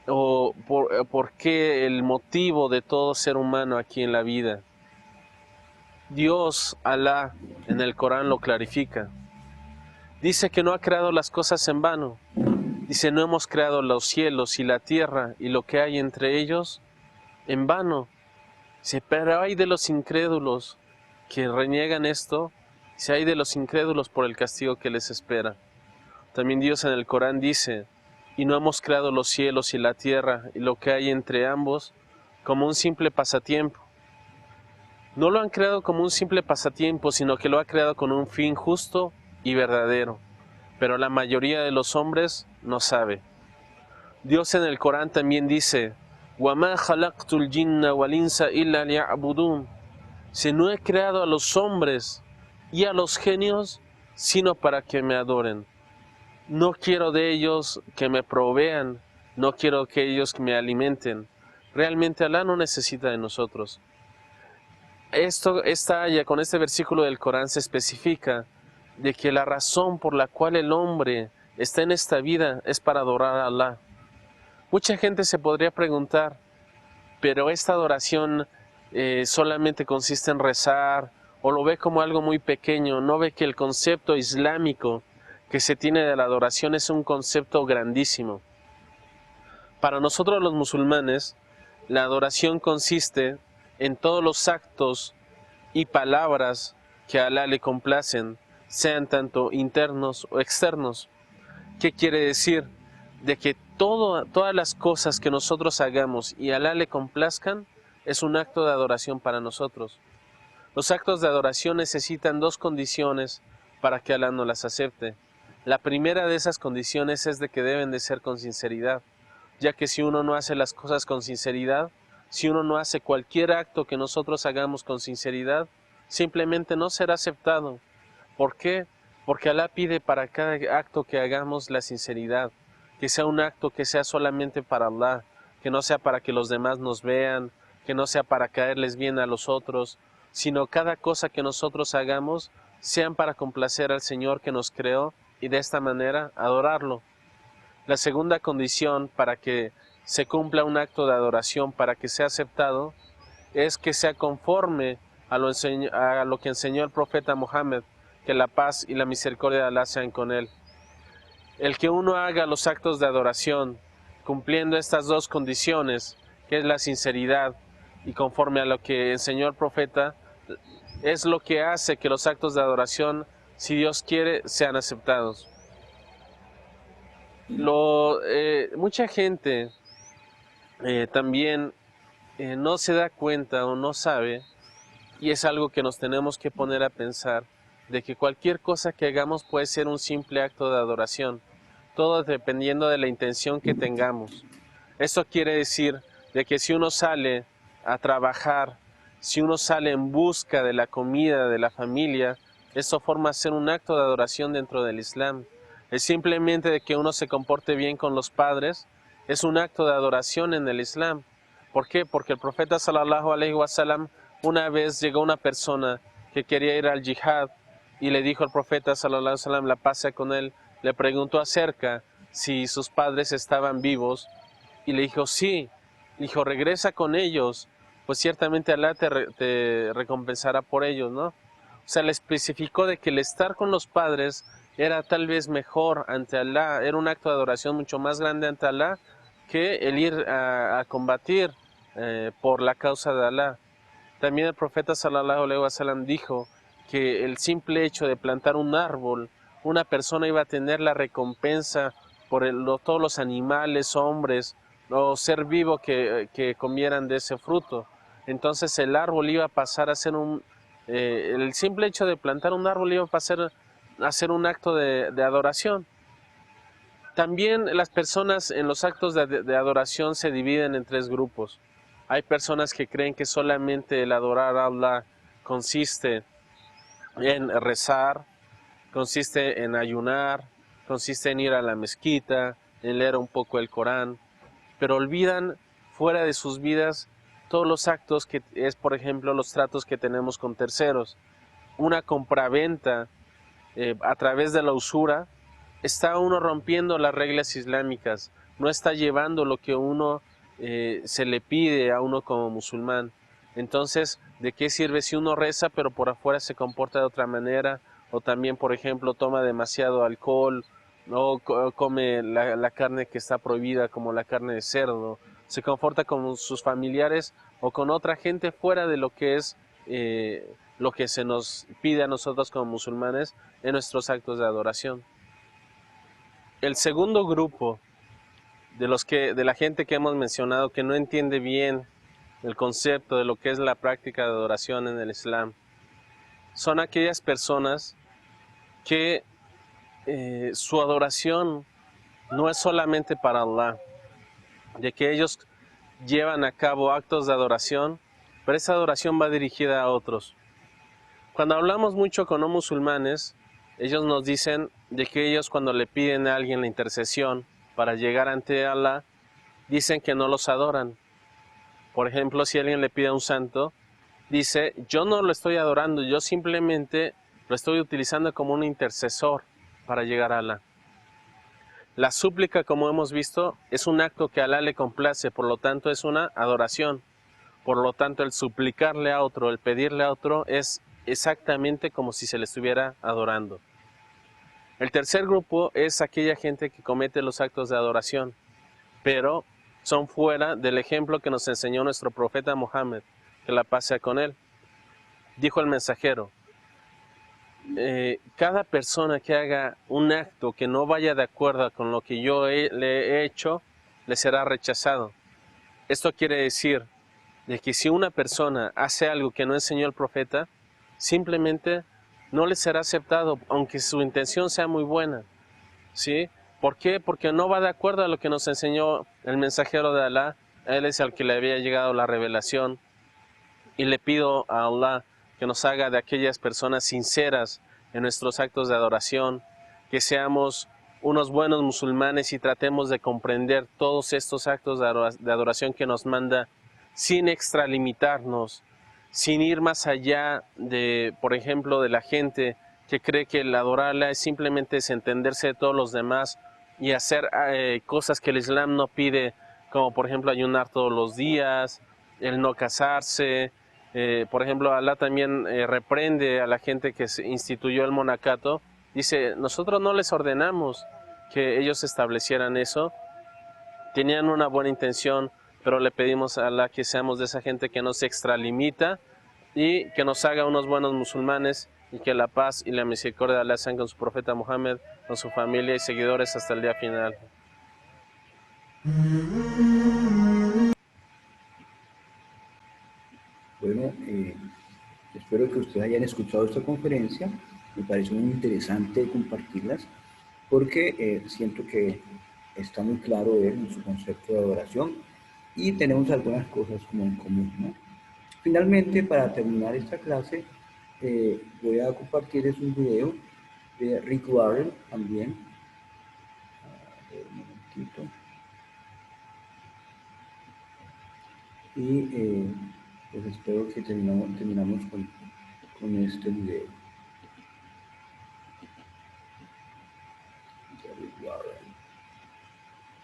o por qué el motivo de todo ser humano aquí en la vida? Dios, Alá, en el Corán lo clarifica. Dice que no ha creado las cosas en vano. Dice, no hemos creado los cielos y la tierra y lo que hay entre ellos en vano. Dice, pero hay de los incrédulos que reniegan esto. Dice, hay de los incrédulos por el castigo que les espera. También Dios en el Corán dice, y no hemos creado los cielos y la tierra y lo que hay entre ambos como un simple pasatiempo. No lo han creado como un simple pasatiempo, sino que lo ha creado con un fin justo y verdadero. Pero la mayoría de los hombres no sabe. Dios en el Corán también dice, وَمَا خَلَقْتُ الْجِنَّ وَالْإِنسَ إِلَّا لِيَعْبُدُونَ. Si no he creado a los hombres y a los genios, sino para que me adoren. No quiero de ellos que me provean, no quiero que ellos me alimenten. Realmente Alá no necesita de nosotros. Esta aya, con este versículo del Corán, se especifica de que la razón por la cual el hombre está en esta vida es para adorar a Alá. Mucha gente se podría preguntar, pero esta adoración solamente consiste en rezar, o lo ve como algo muy pequeño, no ve que el concepto islámico que se tiene de la adoración es un concepto grandísimo. Para nosotros los musulmanes, la adoración consiste en todos los actos y palabras que a Alá le complacen, sean tanto internos o externos. ¿Qué quiere decir? De que todas las cosas que nosotros hagamos y a Alá le complazcan es un acto de adoración para nosotros. Los actos de adoración necesitan dos condiciones para que Alá nos las acepte. La primera de esas condiciones es de que deben de ser con sinceridad, ya que si uno no hace las cosas con sinceridad, si uno no hace cualquier acto que nosotros hagamos con sinceridad, simplemente no será aceptado. ¿Por qué? Porque Alá pide para cada acto que hagamos la sinceridad, que sea un acto que sea solamente para Allah, que no sea para que los demás nos vean, que no sea para caerles bien a los otros, sino cada cosa que nosotros hagamos sean para complacer al Señor que nos creó y de esta manera adorarlo. La segunda condición para que se cumpla un acto de adoración, para que sea aceptado, es que sea conforme a lo que enseñó el profeta Muhammad, que la paz y la misericordia de Alá sean con él. El que uno haga los actos de adoración cumpliendo estas dos condiciones, que es la sinceridad y conforme a lo que enseñó el profeta, es lo que hace que los actos de adoración, si Dios quiere, sean aceptados. Mucha gente también no se da cuenta o no sabe, y es algo que nos tenemos que poner a pensar, de que cualquier cosa que hagamos puede ser un simple acto de adoración, todo dependiendo de la intención que tengamos. Esto quiere decir de que si uno sale a trabajar, si uno sale en busca de la comida de la familia, eso forma a ser un acto de adoración dentro del Islam. Es simplemente de que uno se comporte bien con los padres, es un acto de adoración en el Islam. ¿Por qué? Porque el profeta sallallahu alaihi wasallam, una vez llegó una persona que quería ir al yihad y le dijo al profeta sallallahu alaihi wasallam, la paz sea con él, le preguntó acerca si sus padres estaban vivos y le dijo sí, le dijo regresa con ellos, pues ciertamente Alá te recompensará por ellos, ¿no? O sea, le especificó de que el estar con los padres era tal vez mejor ante Alá, era un acto de adoración mucho más grande ante Alá que el ir a combatir por la causa de Alá. También el profeta sallallahu alaihi wasallam dijo que el simple hecho de plantar un árbol, una persona iba a tener la recompensa por todos los animales, hombres o ser vivo que comieran de ese fruto. Entonces el árbol iba a pasar a ser el simple hecho de plantar un árbol iba a pasar a ser un acto de adoración. También las personas en los actos de adoración se dividen en tres grupos. Hay personas que creen que solamente el adorar a Allah consiste en rezar, consiste en ayunar, consiste en ir a la mezquita, en leer un poco el Corán, pero olvidan fuera de sus vidas todos los actos que es, por ejemplo, los tratos que tenemos con terceros. Una compraventa a través de la usura, está uno rompiendo las reglas islámicas, no está llevando lo que uno se le pide a uno como musulmán. Entonces, ¿de qué sirve si uno reza pero por afuera se comporta de otra manera? O también, por ejemplo, toma demasiado alcohol, no come la carne que está prohibida como la carne de cerdo, se comporta con sus familiares o con otra gente fuera de lo que es lo que se nos pide a nosotros como musulmanes en nuestros actos de adoración. El segundo grupo de la gente que hemos mencionado que no entiende bien el concepto de lo que es la práctica de adoración en el Islam son aquellas personas que su adoración no es solamente para Allah, de que ellos llevan a cabo actos de adoración, pero esa adoración va dirigida a otros. Cuando hablamos mucho con no musulmanes, ellos nos dicen de que ellos cuando le piden a alguien la intercesión para llegar ante Allah, dicen que no los adoran. Por ejemplo, si alguien le pide a un santo, dice, yo no lo estoy adorando, yo simplemente lo estoy utilizando como un intercesor para llegar a Allah. La súplica, como hemos visto, es un acto que a Alá le complace, por lo tanto es una adoración. Por lo tanto, el suplicarle a otro, el pedirle a otro, es exactamente como si se le estuviera adorando. El tercer grupo es aquella gente que comete los actos de adoración, pero son fuera del ejemplo que nos enseñó nuestro profeta Mohammed, que la paz sea con él. Dijo el mensajero, cada persona que haga un acto que no vaya de acuerdo con lo que yo le he hecho, le será rechazado. Esto quiere decir de que si una persona hace algo que no enseñó el profeta, simplemente no le será aceptado, aunque su intención sea muy buena, ¿sí? ¿Por qué? Porque no va de acuerdo a lo que nos enseñó el mensajero de Alá. Él es al que le había llegado la revelación, y le pido a Allah que nos haga de aquellas personas sinceras en nuestros actos de adoración, que seamos unos buenos musulmanes y tratemos de comprender todos estos actos de adoración que nos manda sin extralimitarnos, sin ir más allá de, por ejemplo, de la gente que cree que el adorarla es simplemente desentenderse de todos los demás y hacer cosas que el Islam no pide, como por ejemplo ayunar todos los días, el no casarse. Por ejemplo, Alá también reprende a la gente que instituyó el monacato. Dice, nosotros no les ordenamos que ellos establecieran eso. Tenían una buena intención, pero le pedimos a Alá que seamos de esa gente que no se extralimita y que nos haga unos buenos musulmanes, y que la paz y la misericordia de Alá sean con su profeta Muhammad, con su familia y seguidores hasta el día final. Bueno, espero que ustedes hayan escuchado esta conferencia. Me pareció muy interesante compartirlas porque siento que está muy claro en su concepto de adoración y tenemos algunas cosas como en común, ¿no? Finalmente, para terminar esta clase, voy a compartirles un video de Rick Warren también. A ver, un momentito. Y pues espero que terminamos con este video. De Rick Warren.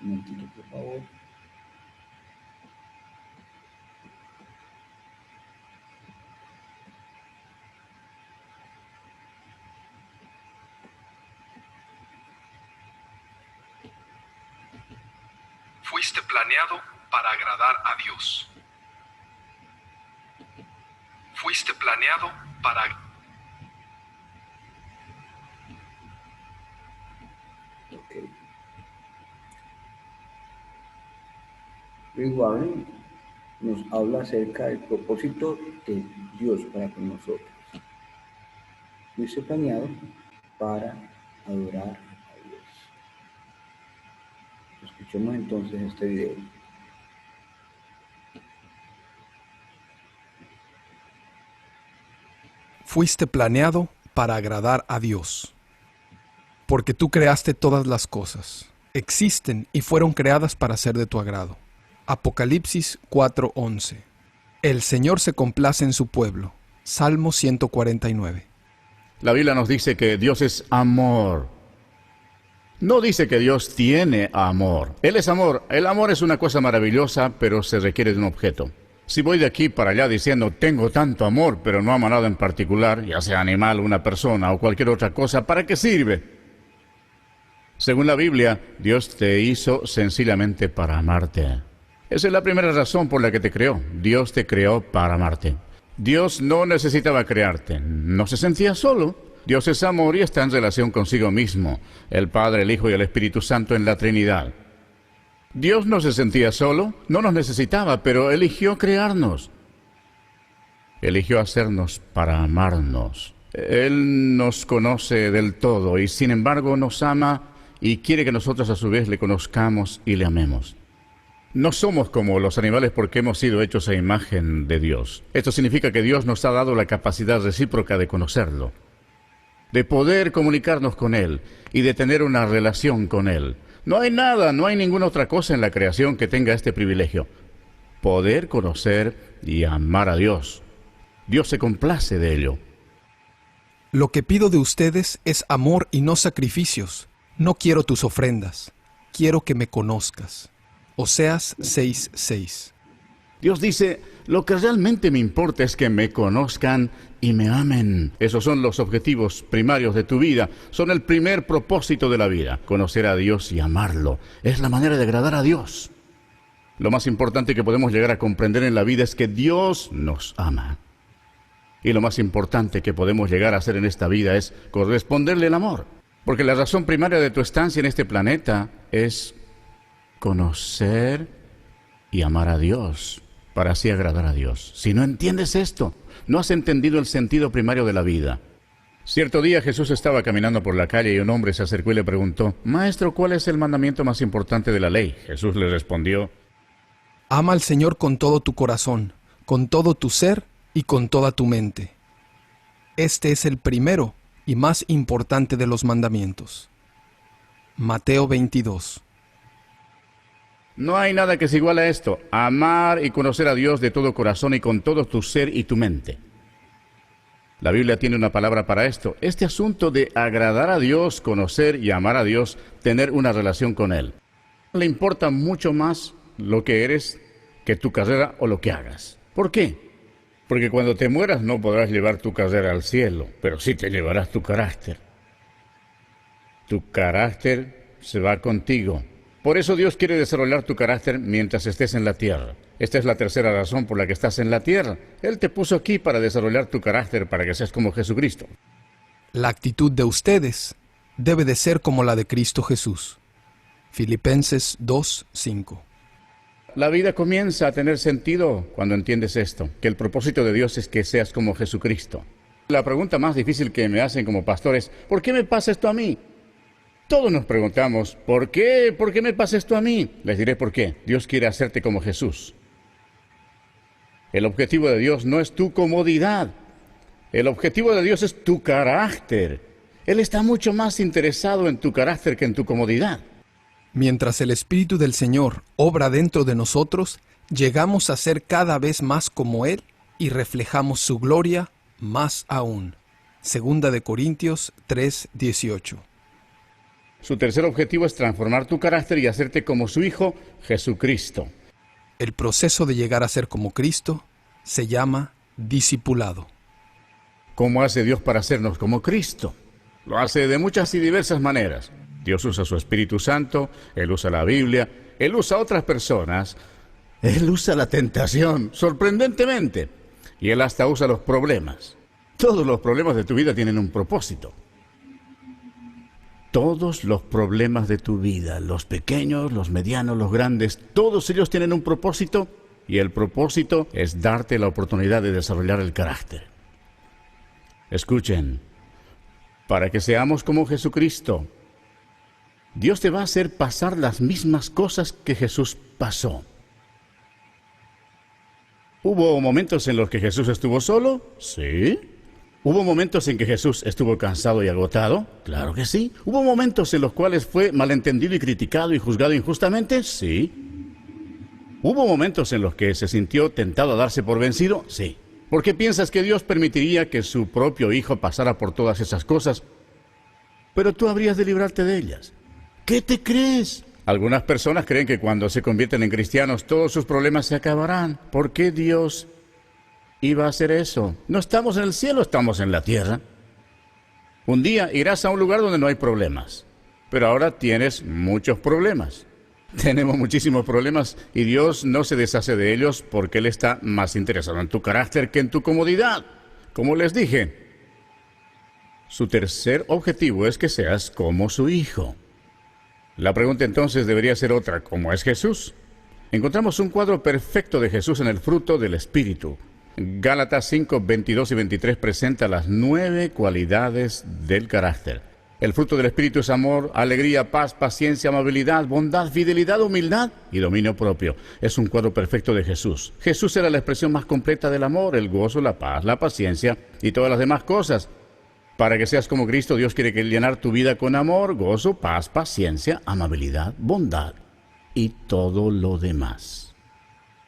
Un momentito, por favor. Fuiste planeado para agradar a Dios. Fuiste planeado para... Okay. Rick Warren nos habla acerca del propósito de Dios para con nosotros. Fuiste planeado para adorar a Dios. Escuchemos entonces este video. Fuiste planeado para agradar a Dios, porque tú creaste todas las cosas. Existen y fueron creadas para ser de tu agrado. Apocalipsis 4:11. El Señor se complace en su pueblo. Salmo 149. La Biblia nos dice que Dios es amor. No dice que Dios tiene amor. Él es amor. El amor es una cosa maravillosa, pero se requiere de un objeto. Si voy de aquí para allá diciendo, tengo tanto amor, pero no amo a nada en particular, ya sea animal, una persona o cualquier otra cosa, ¿para qué sirve? Según la Biblia, Dios te hizo sencillamente para amarte. Esa es la primera razón por la que te creó. Dios te creó para amarte. Dios no necesitaba crearte. No se sentía solo. Dios es amor y está en relación consigo mismo, el Padre, el Hijo y el Espíritu Santo en la Trinidad. Dios no se sentía solo, no nos necesitaba, pero eligió crearnos. Eligió hacernos para amarnos. Él nos conoce del todo y sin embargo nos ama y quiere que nosotros a su vez le conozcamos y le amemos. No somos como los animales porque hemos sido hechos a imagen de Dios. Esto significa que Dios nos ha dado la capacidad recíproca de conocerlo, de poder comunicarnos con Él y de tener una relación con Él. No hay nada, no hay ninguna otra cosa en la creación que tenga este privilegio. Poder conocer y amar a Dios. Dios se complace de ello. Lo que pido de ustedes es amor y no sacrificios. No quiero tus ofrendas. quiero que me conozcas. Oseas 6:6. Dios dice, lo que realmente me importa es que me conozcan y me amen. Esos son los objetivos primarios de tu vida. Son el primer propósito de la vida. Conocer a Dios y amarlo. Es la manera de agradar a Dios. Lo más importante que podemos llegar a comprender en la vida es que Dios nos ama. Y lo más importante que podemos llegar a hacer en esta vida es corresponderle el amor. Porque la razón primaria de tu estancia en este planeta es conocer y amar a Dios, para así agradar a Dios. Si no entiendes esto, no has entendido el sentido primario de la vida. Cierto día Jesús estaba caminando por la calle y un hombre se acercó y le preguntó, Maestro, ¿cuál es el mandamiento más importante de la ley? Jesús le respondió, Ama al Señor con todo tu corazón, con todo tu ser y con toda tu mente. Este es el primero y más importante de los mandamientos. Mateo 22. No hay nada que se iguale a esto, amar y conocer a Dios de todo corazón y con todo tu ser y tu mente. La Biblia tiene una palabra para esto. Este asunto de agradar a Dios, conocer y amar a Dios, tener una relación con Él. Le importa mucho más lo que eres que tu carrera o lo que hagas. ¿Por qué? Porque cuando te mueras no podrás llevar tu carrera al cielo, pero sí te llevarás tu carácter. Tu carácter se va contigo. Por eso Dios quiere desarrollar tu carácter mientras estés en la tierra. Esta es la tercera razón por la que estás en la tierra. Él te puso aquí para desarrollar tu carácter, para que seas como Jesucristo. La actitud de ustedes debe de ser como la de Cristo Jesús. Filipenses 2:5. La vida comienza a tener sentido cuando entiendes esto, que el propósito de Dios es que seas como Jesucristo. La pregunta más difícil que me hacen como pastor es, ¿por qué me pasa esto a mí? Todos nos preguntamos, ¿por qué? ¿Por qué me pasa esto a mí? Les diré por qué. Dios quiere hacerte como Jesús. El objetivo de Dios no es tu comodidad. El objetivo de Dios es tu carácter. Él está mucho más interesado en tu carácter que en tu comodidad. Mientras el Espíritu del Señor obra dentro de nosotros, llegamos a ser cada vez más como Él y reflejamos su gloria más aún. 2 Corintios 3:18. Su tercer objetivo es transformar tu carácter y hacerte como su Hijo, Jesucristo. El proceso de llegar a ser como Cristo se llama discipulado. ¿Cómo hace Dios para hacernos como Cristo? Lo hace de muchas y diversas maneras. Dios usa su Espíritu Santo, Él usa la Biblia, Él usa a otras personas, Él usa la tentación, sorprendentemente, y Él hasta usa los problemas. Todos los problemas de tu vida tienen un propósito. Todos los problemas de tu vida, los pequeños, los medianos, los grandes, todos ellos tienen un propósito, y el propósito es darte la oportunidad de desarrollar el carácter. Escuchen, para que seamos como Jesucristo, Dios te va a hacer pasar las mismas cosas que Jesús pasó. ¿Hubo momentos en los que Jesús estuvo solo? Sí. ¿Hubo momentos en que Jesús estuvo cansado y agotado? Claro que sí. ¿Hubo momentos en los cuales fue malentendido y criticado y juzgado injustamente? Sí. ¿Hubo momentos en los que se sintió tentado a darse por vencido? Sí. ¿Por qué piensas que Dios permitiría que su propio Hijo pasara por todas esas cosas? Pero tú habrías de librarte de ellas. ¿Qué te crees? Algunas personas creen que cuando se convierten en cristianos todos sus problemas se acabarán. ¿Por qué Dios iba a hacer eso? No estamos en el cielo, estamos en la tierra. Un día irás a un lugar donde no hay problemas, pero ahora tienes muchos problemas. Tenemos muchísimos problemas y Dios no se deshace de ellos porque Él está más interesado en tu carácter que en tu comodidad. Como les dije, su tercer objetivo es que seas como su Hijo. La pregunta entonces debería ser otra, ¿cómo es Jesús? Encontramos un cuadro perfecto de Jesús en el fruto del Espíritu. Gálatas 5, 22 y 23 presenta las 9 cualidades del carácter. El fruto del Espíritu es amor, alegría, paz, paciencia, amabilidad, bondad, fidelidad, humildad y dominio propio. Es un cuadro perfecto de Jesús. Jesús era la expresión más completa del amor, el gozo, la paz, la paciencia y todas las demás cosas. Para que seas como Cristo, Dios quiere llenar tu vida con amor, gozo, paz, paciencia, amabilidad, bondad y todo lo demás.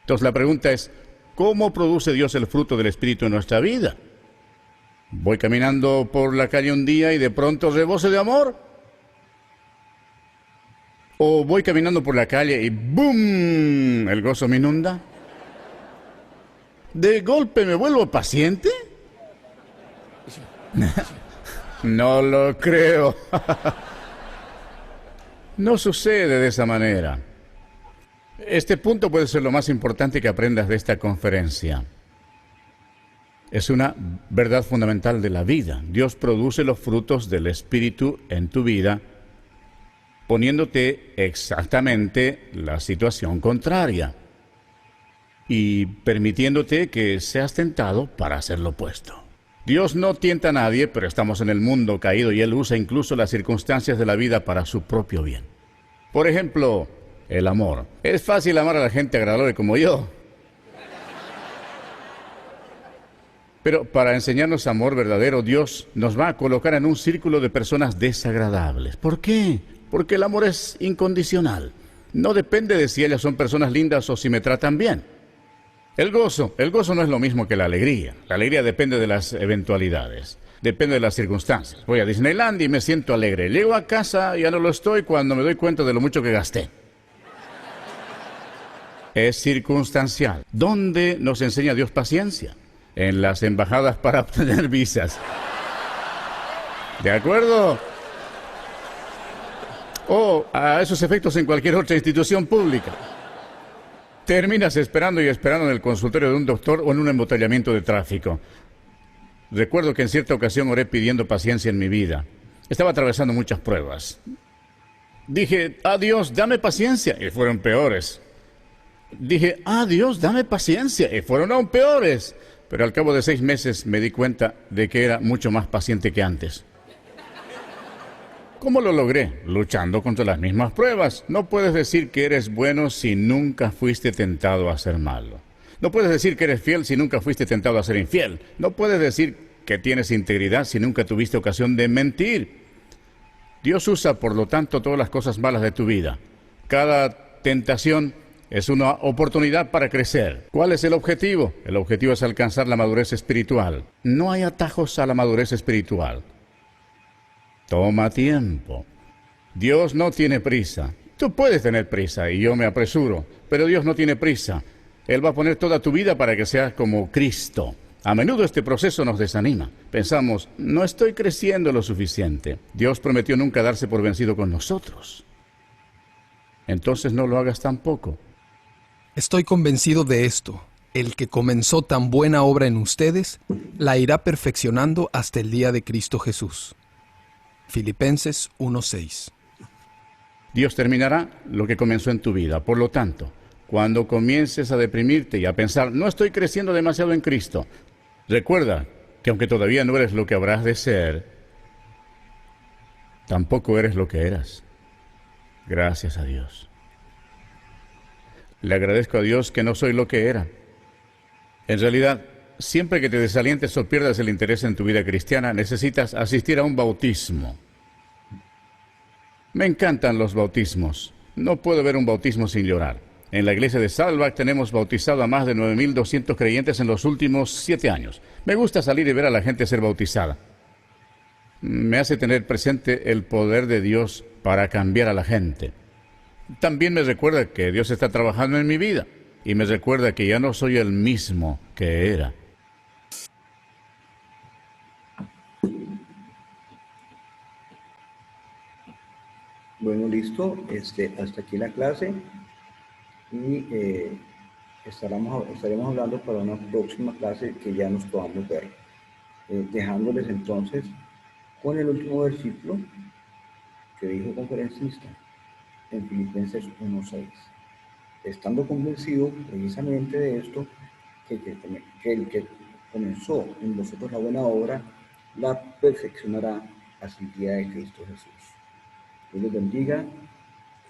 Entonces la pregunta es, ¿cómo produce Dios el fruto del Espíritu en nuestra vida? Voy caminando por la calle un día y de pronto reboso de amor. ¿O voy caminando por la calle y ¡boom! El gozo me inunda? ¿De golpe me vuelvo paciente? No lo creo. No sucede de esa manera. Este punto puede ser lo más importante que aprendas de esta conferencia. Es una verdad fundamental de la vida. Dios produce los frutos del Espíritu en tu vida, poniéndote exactamente la situación contraria y permitiéndote que seas tentado para hacer lo opuesto. Dios no tienta a nadie, pero estamos en el mundo caído y Él usa incluso las circunstancias de la vida para su propio bien. Por ejemplo, el amor. Es fácil amar a la gente agradable como yo. Pero para enseñarnos amor verdadero, Dios nos va a colocar en un círculo de personas desagradables. ¿Por qué? Porque el amor es incondicional. No depende de si ellas son personas lindas o si me tratan bien. El gozo no es lo mismo que la alegría. La alegría depende de las eventualidades, depende de las circunstancias. Voy a Disneyland y me siento alegre. Llego a casa y ya no lo estoy cuando me doy cuenta de lo mucho que gasté. Es circunstancial. ¿Dónde nos enseña Dios paciencia? En las embajadas para obtener visas. ¿De acuerdo? O a esos efectos en cualquier otra institución pública. Terminas esperando y esperando en el consultorio de un doctor o en un embotellamiento de tráfico. Recuerdo que en cierta ocasión oré pidiendo paciencia en mi vida. Estaba atravesando muchas pruebas. Dije, Dios, dame paciencia, y fueron peores. Dije, Dios, dame paciencia, y fueron aún peores. Pero al cabo de 6 meses me di cuenta de que era mucho más paciente que antes. ¿Cómo lo logré? Luchando contra las mismas pruebas. No puedes decir que eres bueno si nunca fuiste tentado a ser malo. No puedes decir que eres fiel si nunca fuiste tentado a ser infiel. No puedes decir que tienes integridad si nunca tuviste ocasión de mentir. Dios usa, por lo tanto, todas las cosas malas de tu vida. Cada tentación es una oportunidad para crecer. ¿Cuál es el objetivo? El objetivo es alcanzar la madurez espiritual. No hay atajos a la madurez espiritual. Toma tiempo. Dios no tiene prisa. Tú puedes tener prisa y yo me apresuro, pero Dios no tiene prisa. Él va a poner toda tu vida para que seas como Cristo. A menudo este proceso nos desanima. Pensamos, no estoy creciendo lo suficiente. Dios prometió nunca darse por vencido con nosotros. Entonces no lo hagas tampoco. Estoy convencido de esto. El que comenzó tan buena obra en ustedes, la irá perfeccionando hasta el día de Cristo Jesús. Filipenses 1:6. Dios terminará lo que comenzó en tu vida. Por lo tanto, cuando comiences a deprimirte y a pensar, no estoy creciendo demasiado en Cristo, recuerda que aunque todavía no eres lo que habrás de ser, tampoco eres lo que eras. Gracias a Dios. Le agradezco a Dios que no soy lo que era. En realidad, siempre que te desalientes o pierdas el interés en tu vida cristiana, necesitas asistir a un bautismo. Me encantan los bautismos. No puedo ver un bautismo sin llorar. En la iglesia de Saddleback tenemos bautizado a más de 9.200 creyentes en los últimos 7 años. Me gusta salir y ver a la gente ser bautizada. Me hace tener presente el poder de Dios para cambiar a la gente. También me recuerda que Dios está trabajando en mi vida y me recuerda que ya no soy el mismo que era. Bueno, listo. Hasta aquí la clase y estaremos hablando para una próxima clase que ya nos podamos ver. Dejándoles entonces con el último versículo que dijo el conferencista en Filipenses 1:6. Estando convencido precisamente de esto, que el que comenzó en vosotros la buena obra, la perfeccionará hasta el día de Cristo Jesús. Dios les bendiga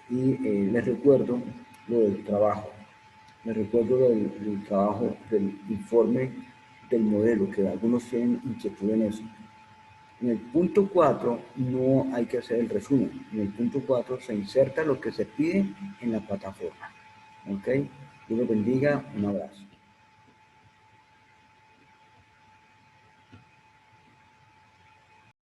y les recuerdo lo del trabajo. Les recuerdo del trabajo del informe del modelo, que algunos tienen inquietud en eso. En el punto 4 no hay que hacer el resumen. En el punto 4 se inserta lo que se pide en la plataforma. ¿Ok? Dios los bendiga. Un abrazo.